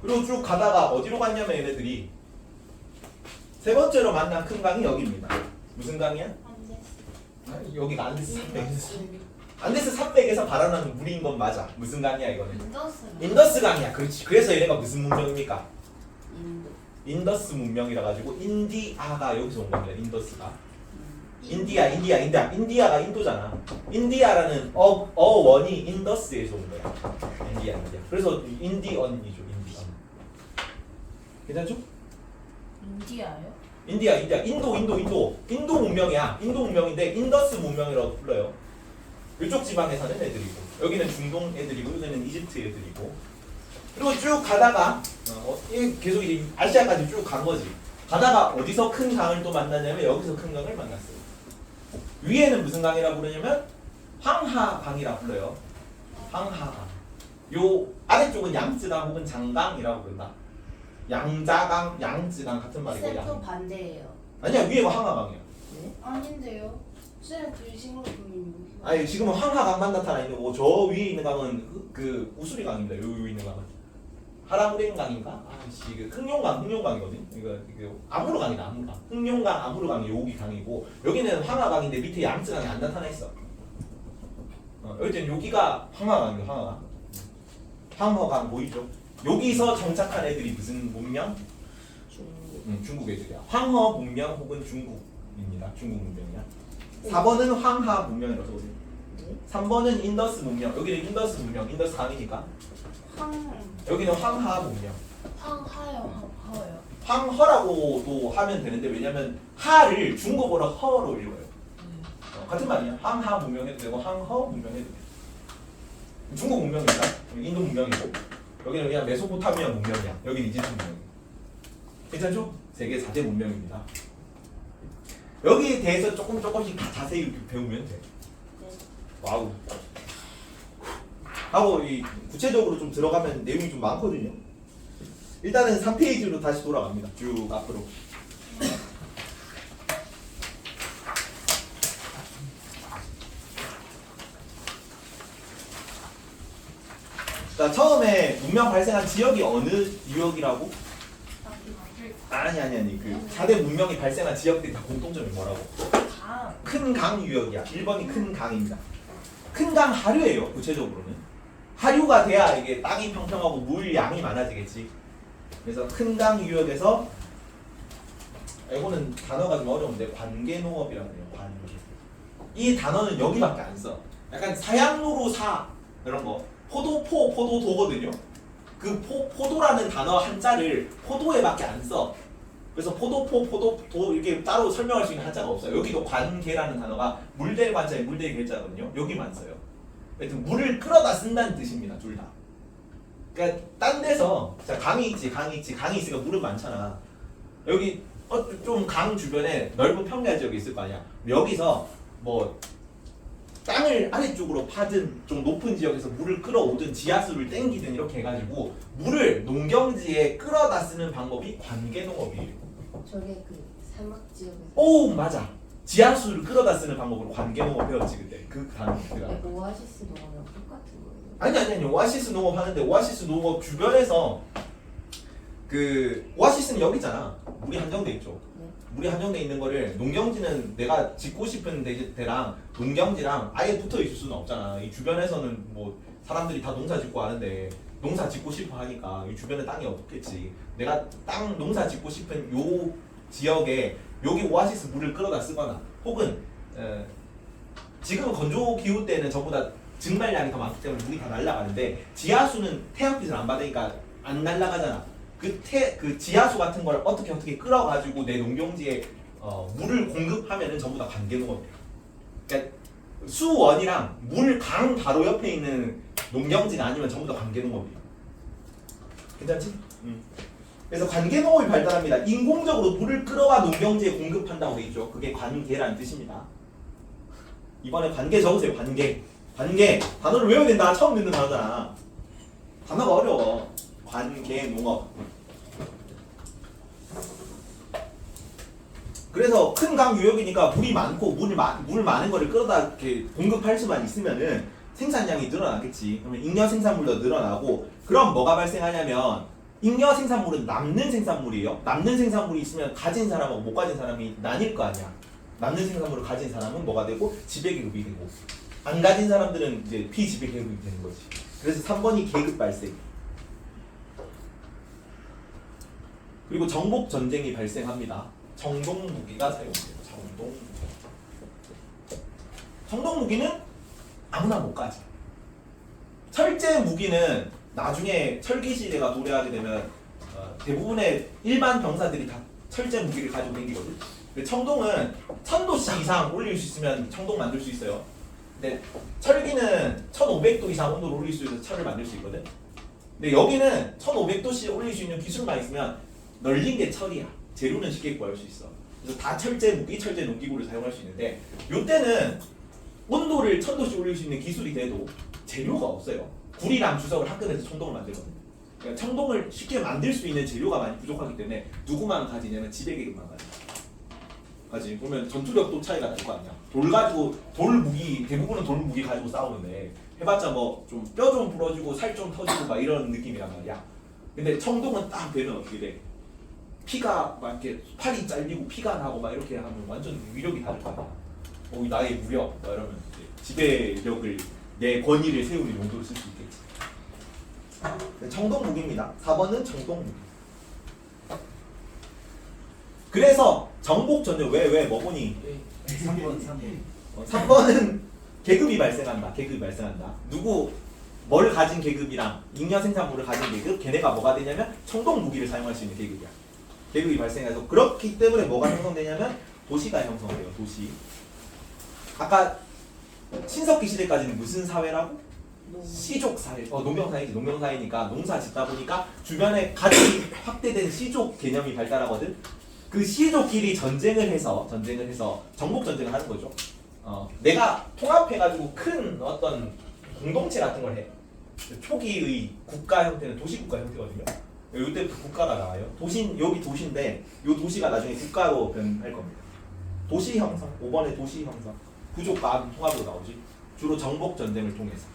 그리고 쭉 가다가 어디로 갔냐면 얘네들이 세 번째로 만난 큰 강이 여기입니다. 무슨 강이야? 안데스. 여기가 안데스 산맥. 안데스 산맥에서 발원하는 물인 건 맞아. 무슨 강이야 이거는? 인더스. 인더스 강이야. 그렇지. 그래서 얘네가 무슨 문명입니까? 인도. 인더스 문명이라 가지고 인디아가 여기서 온 겁니다. 인더스가. 인디아가 인도잖아. 인디아라는 어원이 인더스에서 온 거야. 인디아. 그래서 인디언이죠. 인디언. 괜찮죠? 인디아요? 인디아. 인도 문명이야. 인도 문명인데 인더스 문명이라고 불러요. 이쪽 지방에 사는 애들이고 여기는 중동 애들이고 여기는 이집트 애들이고 그리고 쭉 가다가 계속 이제 아시아까지 쭉 간 거지. 가다가 어디서 큰 강을 또 만났냐면 여기서 큰 강을 만났어요. 위에는 무슨 강이라고 부르냐면 황하강이라고 불러요. 황하강. 요 아래쪽은 양쯔강 혹은 장강이라고 부른다. 양자강, 양쯔강 같은 말이고 쌤또 양. 반대예요. 아니야 위에가 황하강이야. 아닌데요. 쌤 글싱으로 보면 여기가. 아니 지금은 황하강만 나타나 있는 거고 저 위에 있는 강은 그 우수리 강입니다. 요 위에 있는 강은 하라무레인 강인가? 아씨 그 흑룡강이거든. 이거 아무르강이다. 아무르강. 흑룡강, 아무르강이 여기 강이고 여기는 황하강인데 밑에 양쯔강이 안 나타나 있어. 여기는 여기가 황하강이고 황하강. 황허강 보이죠? 여기서 정착한 애들이 무슨 문명? 중국. 중국 애들이야. 황허 문명 혹은 중국입니다. 중국 문명이야. 4번은 황하 문명이라고 써보세요. 네? 3번은 인더스 문명. 여기는 인더스 문명. 인더스 강이니까. 여기는 황하 문명. 황하요. 황하요. 황허라고도 하면 되는데 왜냐면 하를 중국어로 허로 읽어요. 같은 말이야. 황하 문명 해도 되고 황허 문명 해도 돼. 중국 문명입니다. 인도 문명이고 여기는 그냥 메소포타미아 문명이야. 여기는 이집트 문명이야. 괜찮죠? 세계 4대 문명입니다. 여기에 대해서 조금씩 다 자세히 배우면 돼. 와우. 하고 이 구체적으로 좀 들어가면 내용이 좀 많거든요. 일단은 3페이지로 다시 돌아갑니다. 쭉 앞으로. 자, 처음에 문명 발생한 지역이 어느 지역이라고? 아니. 그 4대 문명이 발생한 지역들이 다 공통점이 뭐라고? 강. 큰 강 유역이야. 1번이 큰 강입니다. 큰 강 하류예요. 구체적으로는. 하류가 돼야 이게 땅이 평평하고 물 양이 많아지겠지. 그래서 큰 강 유역에서 이거는 단어가 좀 어려운데 관계농업이라고 해요. 관계. 이 단어는 여기밖에 안 써. 약간 사양로로사 이런 거. 포도거든요. 그 포도라는 단어 한자를 포도에밖에 안 써. 그래서 포도 이렇게 따로 설명할 수 있는 한자가 없어요. 여기도 관계라는 단어가 물될 관자에 물될 괴자거든요. 여기만 써요. 하여튼 물을 끌어다 쓴다는 뜻입니다. 둘 다. 그러니까 딴 데서 자 강이 있으니까 물은 많잖아. 여기 좀 강 주변에 넓은 평야 지역이 있을 거 아니야. 여기서 뭐 땅을 아래쪽으로 파든 좀 높은 지역에서 물을 끌어오든 지하수를 땡기든 이렇게 해가지고 물을 농경지에 끌어다 쓰는 방법이 관계농업이에요. 저게 그 사막 지역에서. 오 맞아. 지하수를 끌어다 쓰는 방법으로 관계농업 배웠지 그때 그 단어가. 오아시스 농업이랑 똑같은 거예요. 아니 오아시스 농업 하는데 오아시스 농업 주변에서 그 오아시스는 여기잖아. 물이 한정돼 있죠. 네. 물이 한정돼 있는 거를 농경지는 내가 짓고 싶은 데랑 농경지랑 아예 붙어 있을 수는 없잖아. 이 주변에서는 뭐 사람들이 다 농사 짓고 하는데 농사 짓고 싶어 하니까 이 주변에 땅이 없겠지. 내가 땅 농사 짓고 싶은 요 지역에 여기 오아시스 물을 끌어다 쓰거나 혹은 지금은 건조 기후 때는 전부 다 증발량이 더 많기 때문에 물이 다 날아가는데 지하수는 태양빛을 안 받으니까 안 날아가잖아. 그 지하수 같은 걸 어떻게 끌어가지고 내 농경지에 물을 공급하면은 전부 다 관계농업이야. 그러니까 수원이랑 강 바로 옆에 있는 농경지가 아니면 전부 다 관계농업이야. 괜찮지? 그래서 관계농업이 발달합니다. 인공적으로 물을 끌어와 농경지에 공급한다고 돼 있죠. 그게 관계라는 뜻입니다. 이번에 관계 적으세요. 관계 단어를 외워야 된다. 처음 듣는 단어잖아. 단어가 어려워. 관계농업. 그래서 큰 강 유역이니까 물이 많고 물 많은 거를 끌어다 이렇게 공급할 수만 있으면은 생산량이 늘어나겠지. 그러면 잉여 생산물도 늘어나고 그럼 뭐가 발생하냐면 잉여 생산물은 남는 생산물이에요. 남는 생산물이 있으면 가진 사람하고 못 가진 사람이 나뉠 거 아니야. 남는 생산물을 가진 사람은 뭐가 되고 지배계급이 되고 안 가진 사람들은 이제 피지배계급이 되는 거지. 그래서 3번이 계급 발생. 그리고 정복 전쟁이 발생합니다. 정동 무기가 사용돼요. 정동 무기는 아무나 못 가지. 철제 무기는 나중에 철기 시대가 도래하게 되면 대부분의 일반 병사들이 다 철제 무기를 가지고 다니거든. 근데 청동은 1000도씨 이상 올릴 수 있으면 청동 만들 수 있어요. 근데 철기는 1500도 이상 온도를 올릴 수 있어서 철을 만들 수 있거든. 근데 여기는 1500도씨 올릴 수 있는 기술만 있으면 널린 게 철이야. 재료는 쉽게 구할 수 있어. 그래서 다 철제 무기, 철제 농기구를 사용할 수 있는데 요때는 온도를 1000도씩 올릴 수 있는 기술이 돼도 재료가 없어요. 구리랑 주석을 합금해서 청동을 만들거든요. 그러니까 청동을 쉽게 만들 수 있는 재료가 많이 부족하기 때문에 누구만 가지냐면 지배계급만 가지. 그러면 전투력도 차이가 날 거 아니야. 돌 가지고 돌 무기 대부분은 돌 무기 가지고 싸우는데 해봤자 뭐 좀 뼈 좀 부러지고 살 좀 터지고 막 이런 느낌이란 말이야. 근데 청동은 딱 되면 어떻게 돼? 피가 막 이렇게 팔이 잘리고 피가 나고 막 이렇게 하면 완전 위력이 다를 거 아니야. 나의 무력 막 이러면 이제 지배력을 내 권위를 세우는 용도로 쓸 수 있겠지. 청동 무기입니다. 4번은 정동 무기. 그래서 정복 전쟁 왜 뭐 보니? 3번은 계급이 발생한다. 누구 뭘 가진 계급이랑 잉여 생산물을 가진 계급 걔네가 뭐가 되냐면 청동 무기를 사용할 수 있는 계급이야. 계급이 발생해서 그렇기 때문에 뭐가 형성되냐면 도시가 형성돼요. 도시. 아까 신석기 시대까지는 무슨 사회라고? 시족 사회. 농경사회지. 농경사회니까 농사 짓다 보니까 주변에 가치 확대된 시족 개념이 발달하거든. 그 시족끼리 전쟁을 해서 정복 전쟁을 하는 거죠. 내가 통합해가지고 큰 어떤 공동체 같은 걸 해. 초기의 국가 형태는 도시국가 형태거든요. 이때부터 국가가 나와요. 여기 도시인데 이 도시가 나중에 국가로 변할 겁니다. 도시 형성. 5번에 도시 형성. 부족과 통합으로 나오지. 주로 정복 전쟁을 통해서.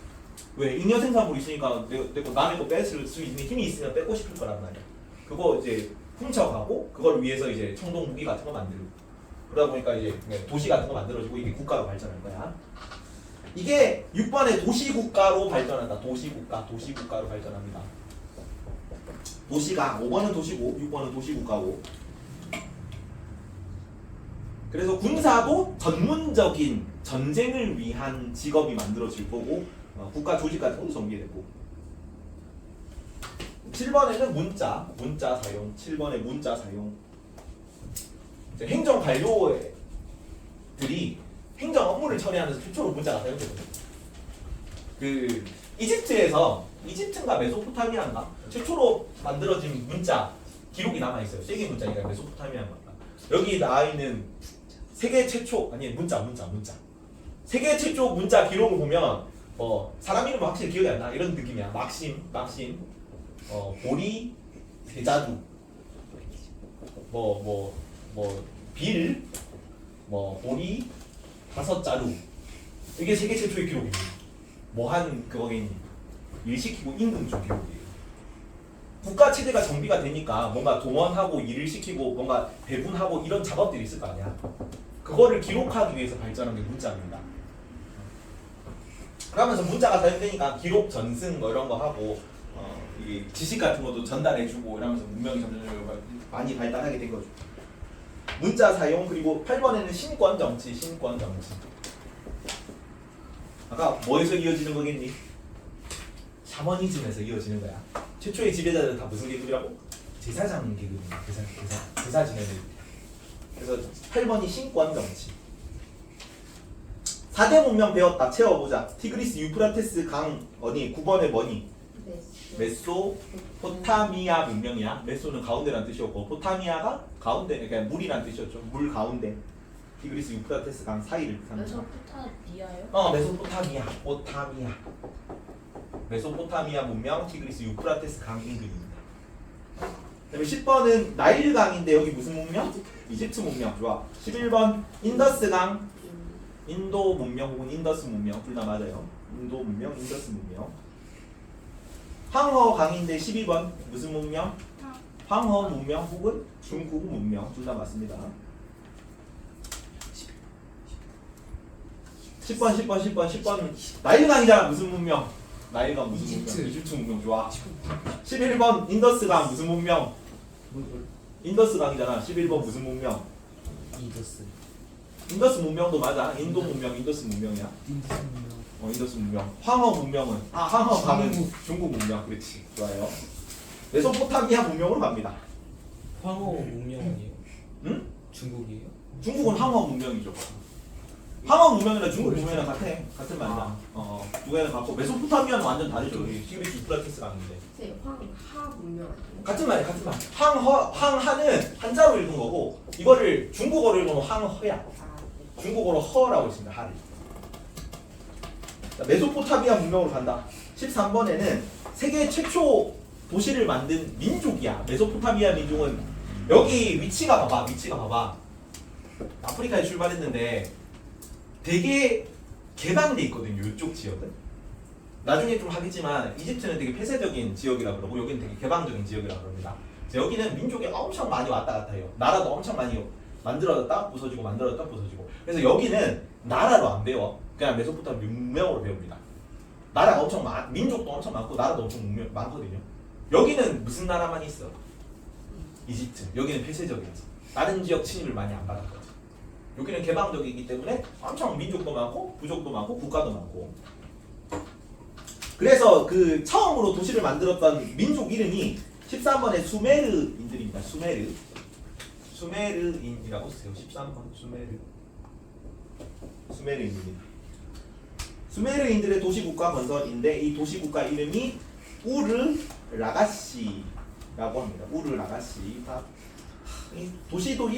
왜? 잉여 생산물이 있으니까 내거 남의 거 뺏을 수 있는 힘이 있으면 뺏고 싶을 거란 말이야. 그거 이제 훔쳐가고 그걸 위해서 이제 청동 무기 같은 거 만들고 그러다 보니까 이제 도시 같은 거 만들어지고 이게 국가로 발전할 거야. 이게 6번에 도시국가로 발전한다. 도시국가로 발전합니다. 도시가 5번은 도시고 6번은 도시국가고. 그래서 군사도 전문적인 전쟁을 위한 직업이 만들어질 거고 국가 조직 같은 것도 전개되고. 7번에는 문자 사용. 7번에 문자 사용. 행정 관료들이 행정 업무를 처리하면서 최초로 문자가 사용되거든요. 그 이집트인가 메소포타미아인가 최초로 만들어진 문자 기록이 남아 있어요. 세계 문자니까 메소포타미아인가. 여기 나와 있는 세계 최초 문자. 세계 최초 문자 기록을 보면 사람 이름 확실히 기억이 안 나. 이런 느낌이야. 막심, 보리, 대자두, 빌, 보리, 5자루. 이게 세계 최초의 기록입니다. 그거긴 일 시키고 임금 준 기록이에요. 국가 체제가 정비가 되니까 뭔가 동원하고 일을 시키고 뭔가 배분하고 이런 작업들이 있을 거 아니야. 그거를 기록하기 위해서 발전한 게 문자입니다. 그러면서 문자가 사용되니까 기록 전승 뭐 이런 거 하고 이 지식 같은 것도 전달해주고 이러면서 문명이 점점 많이 발달하게 된 거죠. 문자 사용 그리고 8번에는 신권 정치. 아까 뭐에서 이어지는 거겠니? 샤머니즘에서 이어지는 거야. 최초의 지배자들은 다 무슨 계급이라고? 제사장 계급입니다. 제사 지내는. 그래서 8번이 신권 정치. 4대 문명 배웠다. 채워보자. 티그리스 유프라테스 강 어디? 9번에 뭐니? 메소포타미아 문명이야. 메소는 가운데란 뜻이었고 포타미아가 가운데, 그러니까 물이란 뜻이었죠. 물 가운데. 티그리스 유프라테스 강 사이를 뜻합니다. 메소포타미아요? 메소포타미아. 메소포타미아 문명 티그리스 유프라테스 강 인근입니다. 그다음에 10번은 나일 강인데 여기 무슨 문명? 이집트 문명. 좋아. 11번 인더스 강. 인도 문명 혹은 인더스 문명 둘 다 맞아요. 인도 문명, 인더스 문명. 황허 강인데 12번 무슨 문명? 황허 문명 혹은 중국 문명 둘 다 맞습니다. 10번 나일 강이잖아. 무슨 문명? 나일 강 무슨 문명? 이집트 문명. 좋아. 11번 인더스 강 무슨 문명? 인더스 강이잖아. 11번 무슨 문명? 인더스 문명도 맞아. 인도 문명, 인더스 문명이야. 인더스 문명. 황허 문명은 황허 강은 중국 문명. 그렇지. 좋아요. 메소포타미아 문명으로 갑니다. 황호 문명 아니에요? 응? 중국이에요? 중국은 황허 문명이죠. 황허 문명이랑 중국 문명이랑 같은 말이야. 두 개는 같고 메소포타미아는 완전 다르죠. 티그리스 유프라테스 강인데. 황하 문명 아니에요? 같은 말이야, 같은 말. 황하는 한자로 읽은 거고 이거를 중국어로 읽으면 황허야. 중국어로 허라고 있습니다. 하를. 자, 메소포타미아 문명으로 간다. 13번에는 세계 최초 도시를 만든 민족이야. 메소포타미아 민족은 여기 위치가 봐봐. 아프리카에 출발했는데 되게 개방돼 있거든요. 이쪽 지역은. 나중에 좀 하겠지만 이집트는 되게 폐쇄적인 지역이라 그러고 여기는 되게 개방적인 지역이라 그럽니다. 여기는 민족이 엄청 많이 왔다 갔다 해요. 나라도 엄청 많이 만들어졌다 부서지고 만들어졌다 부서지고. 그래서 여기는 나라로 안 배워. 그냥 메소포타미아 문명으로 배웁니다. 나라가 엄청 민족도 엄청 많고 나라도 엄청 많거든요. 여기는 무슨 나라만 있어? 이집트. 여기는 폐쇄적이어서 다른 지역 침입을 많이 안 받았거든. 여기는 개방적이기 때문에 엄청 민족도 많고 부족도 많고 국가도 많고. 그래서 그 처음으로 도시를 만들었던 민족 이름이 13번에 수메르인들입니다. 수메르인이라고 쓰세요. 13번 수메르인입니다. 수메르인들의 도시국가 건설인데 이 도시국가 이름이 우르라가시라고 합니다. 우르라가시. 이 도시도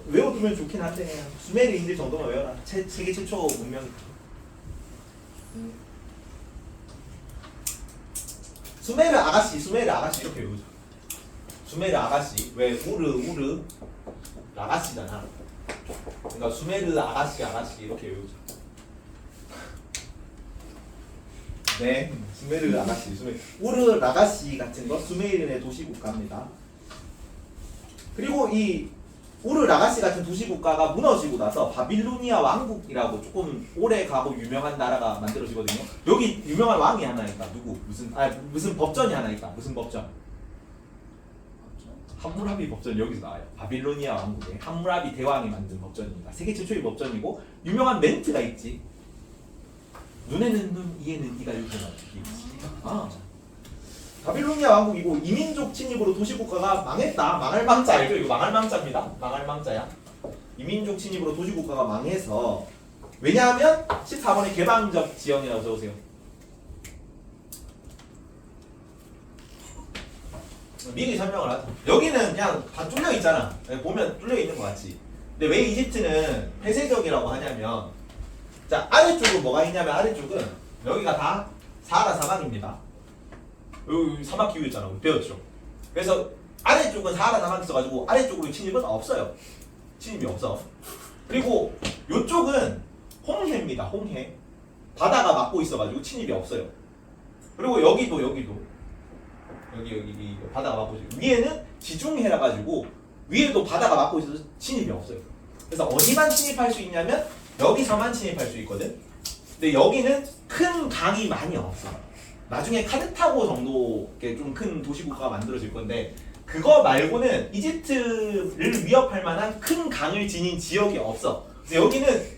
외워두면 좋긴 한데 수메르인들 정도만 외워라. 세계 최초 문명. 수메르 아가씨 이렇게 외우죠. 수메르 아가씨. 왜 우르 라가시잖아. 그러니까 수메르 아가씨 이렇게 외우죠. 네, 수메르 아가씨, 우르 라가시 같은 거 수메르의 도시국가입니다. 그리고 이 우르 라가시 같은 도시국가가 무너지고 나서 바빌로니아 왕국이라고 조금 오래 가고 유명한 나라가 만들어지거든요. 여기 유명한 왕이 하나 있다. 누구? 무슨 법전이 하나 있다. 무슨 법전? 함무라비 법전 여기서 나와요. 바빌로니아 왕국의 함무라비 대왕이 만든 법전입니다. 세계 최초의 법전이고 유명한 멘트가 있지. 눈에는 눈, 이에는 이가 이렇게 나와. 바빌로니아 왕국이고 이민족 침입으로 도시국가가 망했다. 망할 망자 알죠? 이거 망할 망자입니다. 망할 망자야. 이민족 침입으로 도시국가가 망해서 왜냐하면 14번에 개방적 지형이라고 적으세요. 미리 설명을 하자. 여기는 그냥 다 뚫려 있잖아. 보면 뚫려 있는 것 같지. 근데 왜 이집트는 폐쇄적이라고 하냐면 자 아래쪽은 뭐가 있냐면 아래쪽은 여기가 다 사하라 사막입니다. 여기 사막 기후였잖아. 배웠죠. 그래서 아래쪽은 사하라 사막이 있어가지고 아래쪽으로 침입은 없어요. 침입이 없어. 그리고 이쪽은 홍해입니다. 홍해. 바다가 막고 있어가지고 침입이 없어요. 그리고 여기도 여기 바다가 막고 있어요. 위에는 지중해라 가지고 위에도 바다가 막고 있어서 침입이 없어요. 그래서 어디만 침입할 수 있냐면 여기서만 침입할 수 있거든. 근데 여기는 큰 강이 많이 없어. 나중에 카르타고 정도 좀 큰 도시국가가 만들어질 건데 그거 말고는 이집트를 위협할 만한 큰 강을 지닌 지역이 없어. 그래서 여기는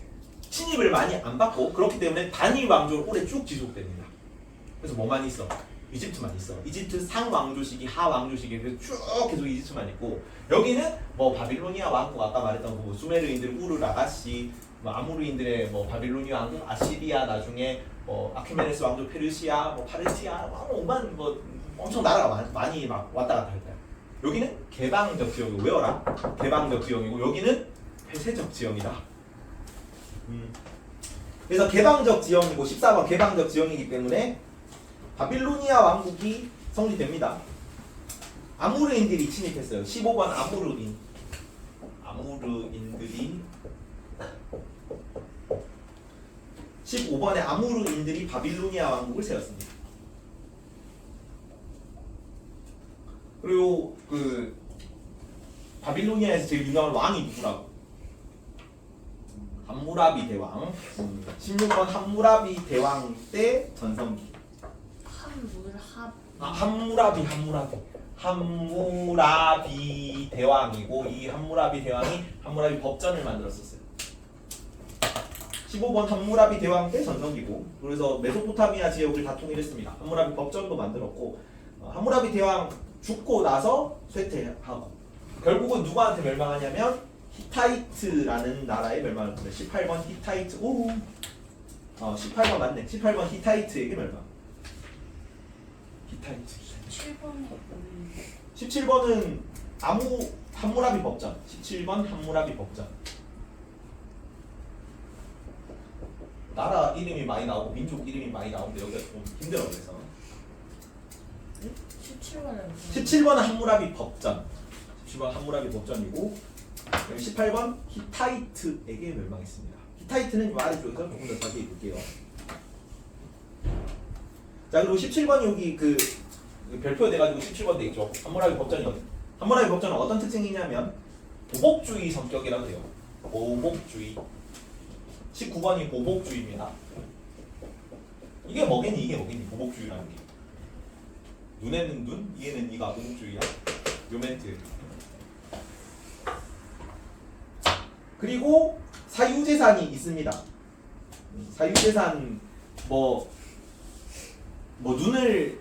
침입을 많이 안 받고 그렇기 때문에 단일 왕조를 오래 쭉 지속됩니다. 그래서 뭐만 있어? 이집트만 있어. 이집트 상왕조 시기, 하왕조 시기 쭉 계속 이집트만 있고 여기는 뭐 바빌로니아 왕국 아까 말했던 그 수메르인들 우르 라가시, 뭐 아무르인들의 뭐 바빌로니아 왕국, 아시리아 나중에 뭐 아케메네스 왕조 페르시아, 뭐 파르시아, 오만 뭐 엄청 나라가 많이 막 왔다 갔다 할 거야. 여기는 개방적 지역이고 외워라. 개방적 지역이고 여기는 폐쇄적 지역이다. 그래서 개방적 지형이고 14번 개방적 지형이기 때문에 바빌로니아 왕국이 성립됩니다. 아무르인들이 침입했어요. 15번 아무르인들이 15번에 아무르인들이 바빌로니아 왕국을 세웠습니다. 그리고 그 바빌로니아에서 제일 유명한 왕이 누구라고? 함무라비 대왕. 16번 함무라비 대왕 때 전성기. 함무라비 대왕이고 이 함무라비 대왕이 함무라비 법전을 만들었었어요. 15번 함무라비 대왕 때 전성기고 그래서 메소포타미아 지역을 다 통일했습니다. 함무라비 법전도 만들었고 함무라비 대왕 죽고 나서 쇠퇴하고 결국은 누구한테 멸망하냐면 히타이트라는 나라에 멸망을 합니다. 18번 히타이트 18번 맞네. 18번 히타이트에게 멸망. 히타이트 17번은 함무라비 법전. 17번 함무라비 법전. 나라 이름이 많이 나오고 민족 이름이 많이 나오는데 여기가 좀 힘들어 그래서 17번은 함무라비 법전. 17번 함무라비 법전이고 18번 히타이트에게 멸망했습니다. 히타이트는 이 아래쪽에서 조금 더 자세히 볼게요. 자 그리고 17번이 여기 그 별표돼가지고 17번 돼 있죠. 함무라비 법전이거든. 함무라비 법전은 어떤 특징이냐면 보복주의 성격이라고 해요. 보복주의. 19번이 보복주의입니다. 이게 뭐겠니? 이게 뭐겠니? 보복주의라는 게. 눈에는 눈, 이에는 이가 보복주의야. 요 멘트. 그리고 사유재산이 있습니다. 사유재산 뭐 눈을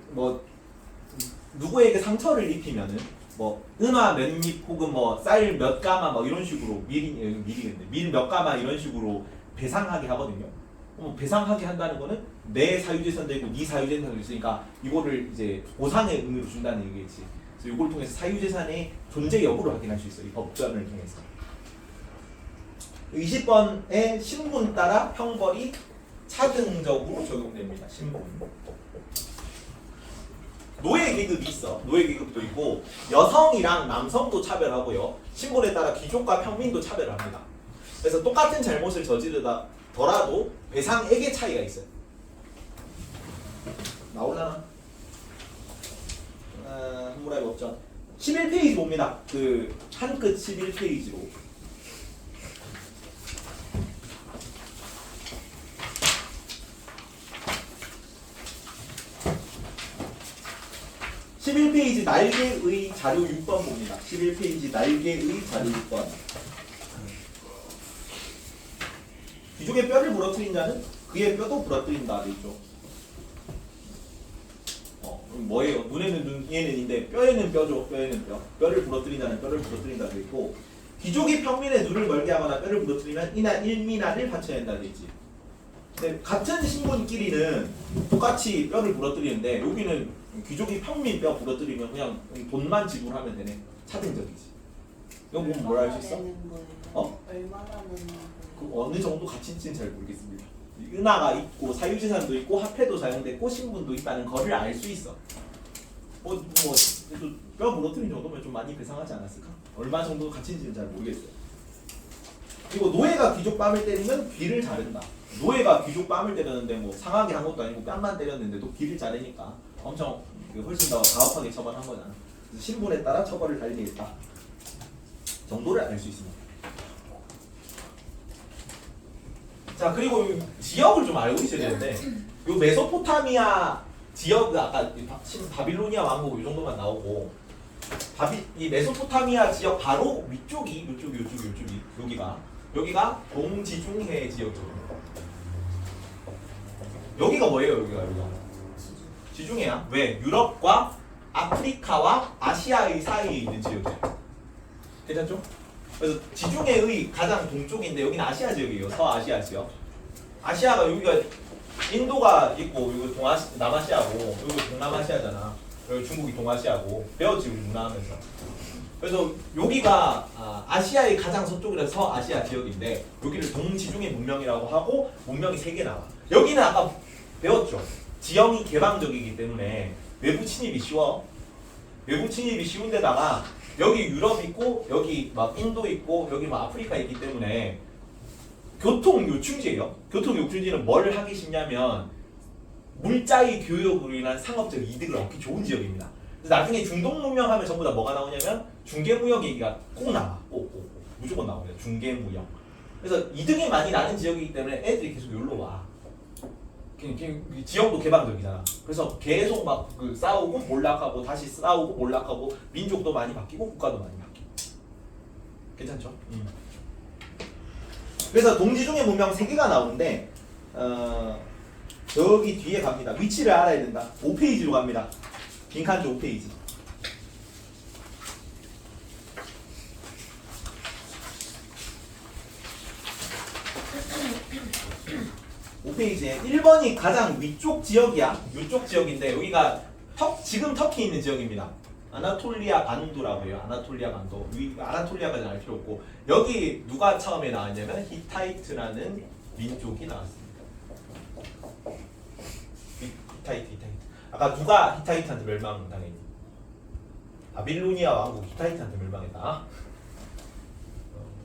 누구에게 상처를 입히면은 뭐 은화 몇 립 혹은 뭐 쌀 몇 가마 뭐 이런 식으로 밀 몇 가마 이런 식으로 배상하게 하거든요. 배상하게 한다는 거는 내 사유재산도 있고 네 사유재산도 있으니까 이거를 이제 보상의 의미로 준다는 얘기겠지. 그래서 이걸 통해서 사유재산의 존재 여부를 확인할 수 있어요. 이 법전을 통해서. 20번의 신분 따라 형벌이 차등적으로 적용됩니다. 신분. 노예 계급이 있어. 노예 계급도 있고 여성이랑 남성도 차별하고요. 신분에 따라 귀족과 평민도 차별합니다. 그래서 똑같은 잘못을 저지르더라도 배상액의 차이가 있어요. 나오려나? 함무라비 법전 11페이지 봅니다. 그 한 끝 11페이지로. (11페이지) 날개의 자료 6번 봅니다. 11페이지 날개의 자료 6번. 귀족의 뼈를 부러뜨린 자는 그의 뼈도 부러뜨린다 되죠. 뭐예요? 눈에는 눈, 이에는 인데 뼈에는 뼈죠. 뼈에는 뼈. 뼈를 부러뜨린 자는 뼈를 부러뜨린다 돼 있고 귀족이 평민의 눈을 멀게 하거나 뼈를 부러뜨리면 이나 1미나를 바쳐야 한다 돼 있지. 근데 같은 신분끼리는 똑같이 뼈를 부러뜨리는데 여기는 귀족이 평민 뼈 부러뜨리면 그냥 돈만 지불하면 되네. 차등적이지. 이거 보면 뭐라 할 수 있어? 얼마나 내는 거예요? 그 어느 정도 가치인지는 잘 모르겠습니다. 은하가 있고 사유재산도 있고 화폐도 사용됐고 신분도 있다는 거를 알 수 있어. 뼈 부러뜨린 정도면 좀 많이 배상하지 않았을까? 얼마 정도 가치인지는 잘 모르겠어요. 그리고 노예가 귀족 뺨을 때리면 귀를 자른다. 노예가 귀족 뺨을 때렸는데 뭐 상하게 한 것도 아니고 뺨만 때렸는데도 귀를 자르니까 엄청 훨씬 더 가혹하게 처벌한 거잖아. 그래서 신분에 따라 처벌을 달리했다 정도를 알 수 있습니다. 자 그리고 이 지역을 좀 알고 있어야 되는데 요 메소포타미아 지역 아까 바빌로니아 왕국 이 정도만 나오고 이 메소포타미아 지역 바로 위쪽이 요쪽이 여기가 동지중해 지역이거든요. 여기가 뭐예요? 여기가 지중해야. 왜? 유럽과 아프리카와 아시아의 사이에 있는 지역이에요. 괜찮죠? 그래서 지중해의 가장 동쪽인데 여기는 아시아 지역이에요. 서아시아 지역. 아시아가 여기가 인도가 있고 여기 남아시아고 여기 동남아시아잖아. 여기 중국이 동아시아고 배웠지 우리 문화하면서. 그래서 여기가 아시아의 가장 서쪽이라서 서아시아 지역인데 여기를 동지중해 문명이라고 하고 문명이 3개 나와. 여기는 아까 배웠죠. 지형이 개방적이기 때문에 외부 침입이 쉬워. 외부 침입이 쉬운 데다가 여기 유럽 있고 여기 막 인도 있고 여기 막 아프리카 있기 때문에 교통 요충지예요. 교통 요충지는 뭘 하기 쉽냐면 물자의 교역으로 인한 상업적 이득을 얻기 좋은 지역입니다. 그래서 나중에 중동 문명 하면 전부 다 뭐가 나오냐면 중개무역 얘기가 꼭 나와. 꼭 무조건 나옵니다. 중개무역. 그래서 이득이 많이 나는 지역이기 때문에 애들이 계속 여기로 와. 지역도 개방적이잖아. 그래서 계속 막 싸우고 몰락하고 다시 싸우고 몰락하고 민족도 많이 바뀌고 국가도 많이 바뀌고. 괜찮죠? 그래서 동지중해 문명 3개가 나오는데 저기 뒤에 갑니다. 위치를 알아야 된다. 5페이지로 갑니다. 빈칸지 5페이지. 5페이지에 1번이 가장 위쪽 지역이야. 위쪽 지역인데 여기가 지금 터키 있는 지역입니다. 아나톨리아 반도라고 해요. 아나톨리아 반도. 아나톨리아까지는 알 필요 없고 여기 누가 처음에 나왔냐면 히타이트라는 민족이 나왔습니다. 히타이트. 아까 누가 히타이트한테 멸망당했니? 바빌로니아 왕국 히타이트한테 멸망했다.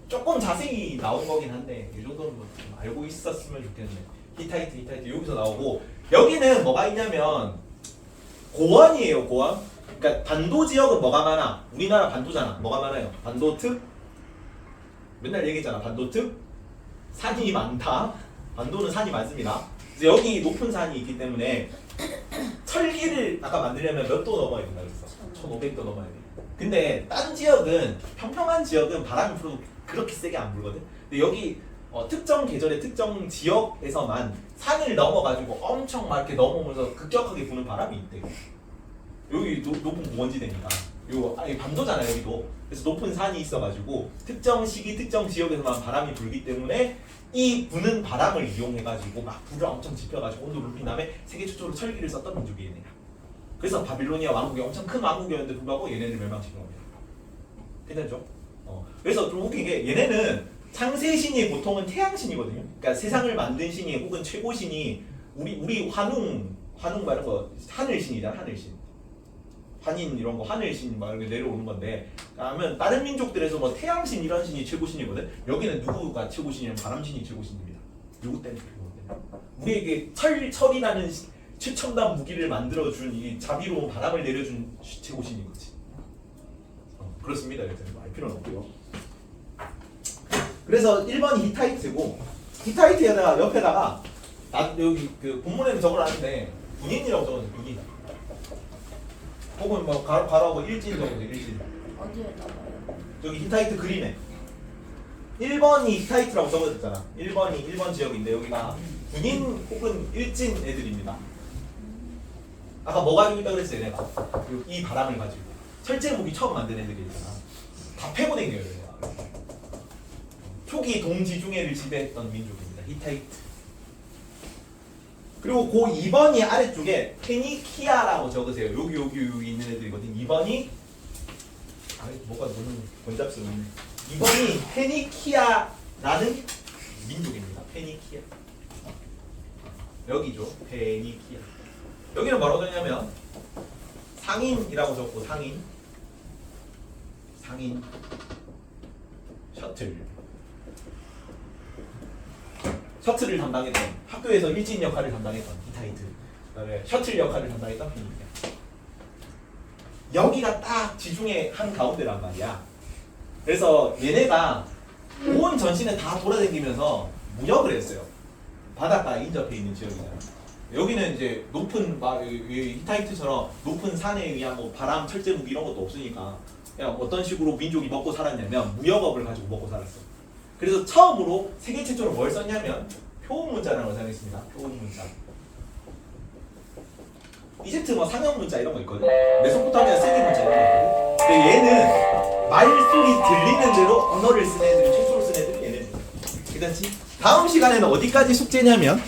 조금 자세히 나온 거긴 한데 이 정도는 뭐 좀 알고 있었으면 좋겠네. 히타이트 여기서 나오고 여기는 뭐가 있냐면 고원이에요. 고원. 그러니까 반도 지역은 뭐가 많아? 우리나라 반도잖아. 뭐가 많아요? 반도특. 맨날 얘기했잖아. 반도특. 산이 많다. 반도는 산이 많습니다. 그래서 여기 높은 산이 있기 때문에 철기를 아까 만들려면 몇 도 넘어야 된다 그랬어? 1500도 넘어야 돼. 근데 딴 지역은 평평한 지역은 바람이 불어도 그렇게 세게 안 불거든. 근데 여기 특정 계절의 특정 지역에서만 산을 넘어가지고 엄청 막 이렇게 넘어오면서 급격하게 부는 바람이 있대. 여기 높은 고원지대니까. 아니 반도잖아요 여기도. 그래서 높은 산이 있어가지고 특정 시기 특정 지역에서만 바람이 불기 때문에 이 부는 바람을 이용해가지고 막 불을 엄청 지펴가지고 온도를 높인 다음에 세계 최초로 철기를 썼던 민족이 얘네야. 그래서 바빌로니아 왕국이 엄청 큰 왕국이었는데 불구하고 얘네를 멸망시킨 겁니다. 괜찮죠? 그래서 좀 웃긴 게 얘네는 창세신이 보통은 태양신이거든요. 그러니까 세상을 만든 신이 혹은 최고신이 우리 환웅 말하는 거 하늘신이잖아. 하늘신. 환인 이런 거 하늘신 막 이렇게 내려오는 건데 그러면 다른 민족들에서 뭐 태양신 이런 신이 최고신이거든. 여기는 누구가 최고신이냐면 바람신이 최고신입니다. 요거 때문에 우리에게 철이라는 최첨단 무기를 만들어준 이 자비로운 바람을 내려준 최고신인 거지. 그렇습니다. 여튼 알 필요는 없고요. 그래서 1번이 히타이트고 히타이트에다가 옆에다가 여기 그 본문에는 적어놨는데 군인이라고 적었네. 군인. 혹은 뭐 가로하고 일진 적어도 일진. 어디에다가요? 여기 히타이트 그림에 1번이 히타이트라고 적어졌잖아. 1번 지역인데 여기가 군인 혹은 일진 애들입니다. 아까 뭐 가지고 있다고 그랬어요 내가? 이 바람을 가지고 철제 무기 처음 만든 애들이잖아. 다 패고 댕겨요 얘가. 초기 동지중해를 지배했던 민족입니다. 히타이트. 그리고 그 2번이 아래쪽에 페니키아라고 적으세요. 여기 있는 애들이거든. 2번이 뭐가 너무 번잡스럽네. 2번이 페니키아라는 민족입니다. 페니키아. 여기죠. 페니키아. 여기는 뭐라고 적냐면 상인이라고 적고 상인 셔틀을 담당했던 학교에서 일진 역할을 담당했던 히타이트. 그다음에 셔틀 역할을 담당했던 페니키아. 여기가 딱 지중해 한 가운데란 말이야. 그래서 얘네가 온 전신에 다 돌아다니면서 무역을 했어요. 바닷가에 인접해 있는 지역이잖아요. 여기는 이제 높은 히타이트처럼 높은 산에 의한 뭐 바람, 철제무기 이런 것도 없으니까 그냥 어떤 식으로 민족이 먹고 살았냐면 무역업을 가지고 먹고 살았어. 그래서 처음으로 세계 최초로 뭘 썼냐면 표문자라는 걸 사용했습니다. 표문자. 이집트 뭐 상형 문자 이런 거 있거든. 메소포타미아 세계 문자 이런 거 있거든. 근데 얘는 말소리 들리는 대로 언어를 쓰는 애들이 최초로 쓰는 애들이 얘네들. 괜찮지? 다음 시간에는 어디까지 숙제냐면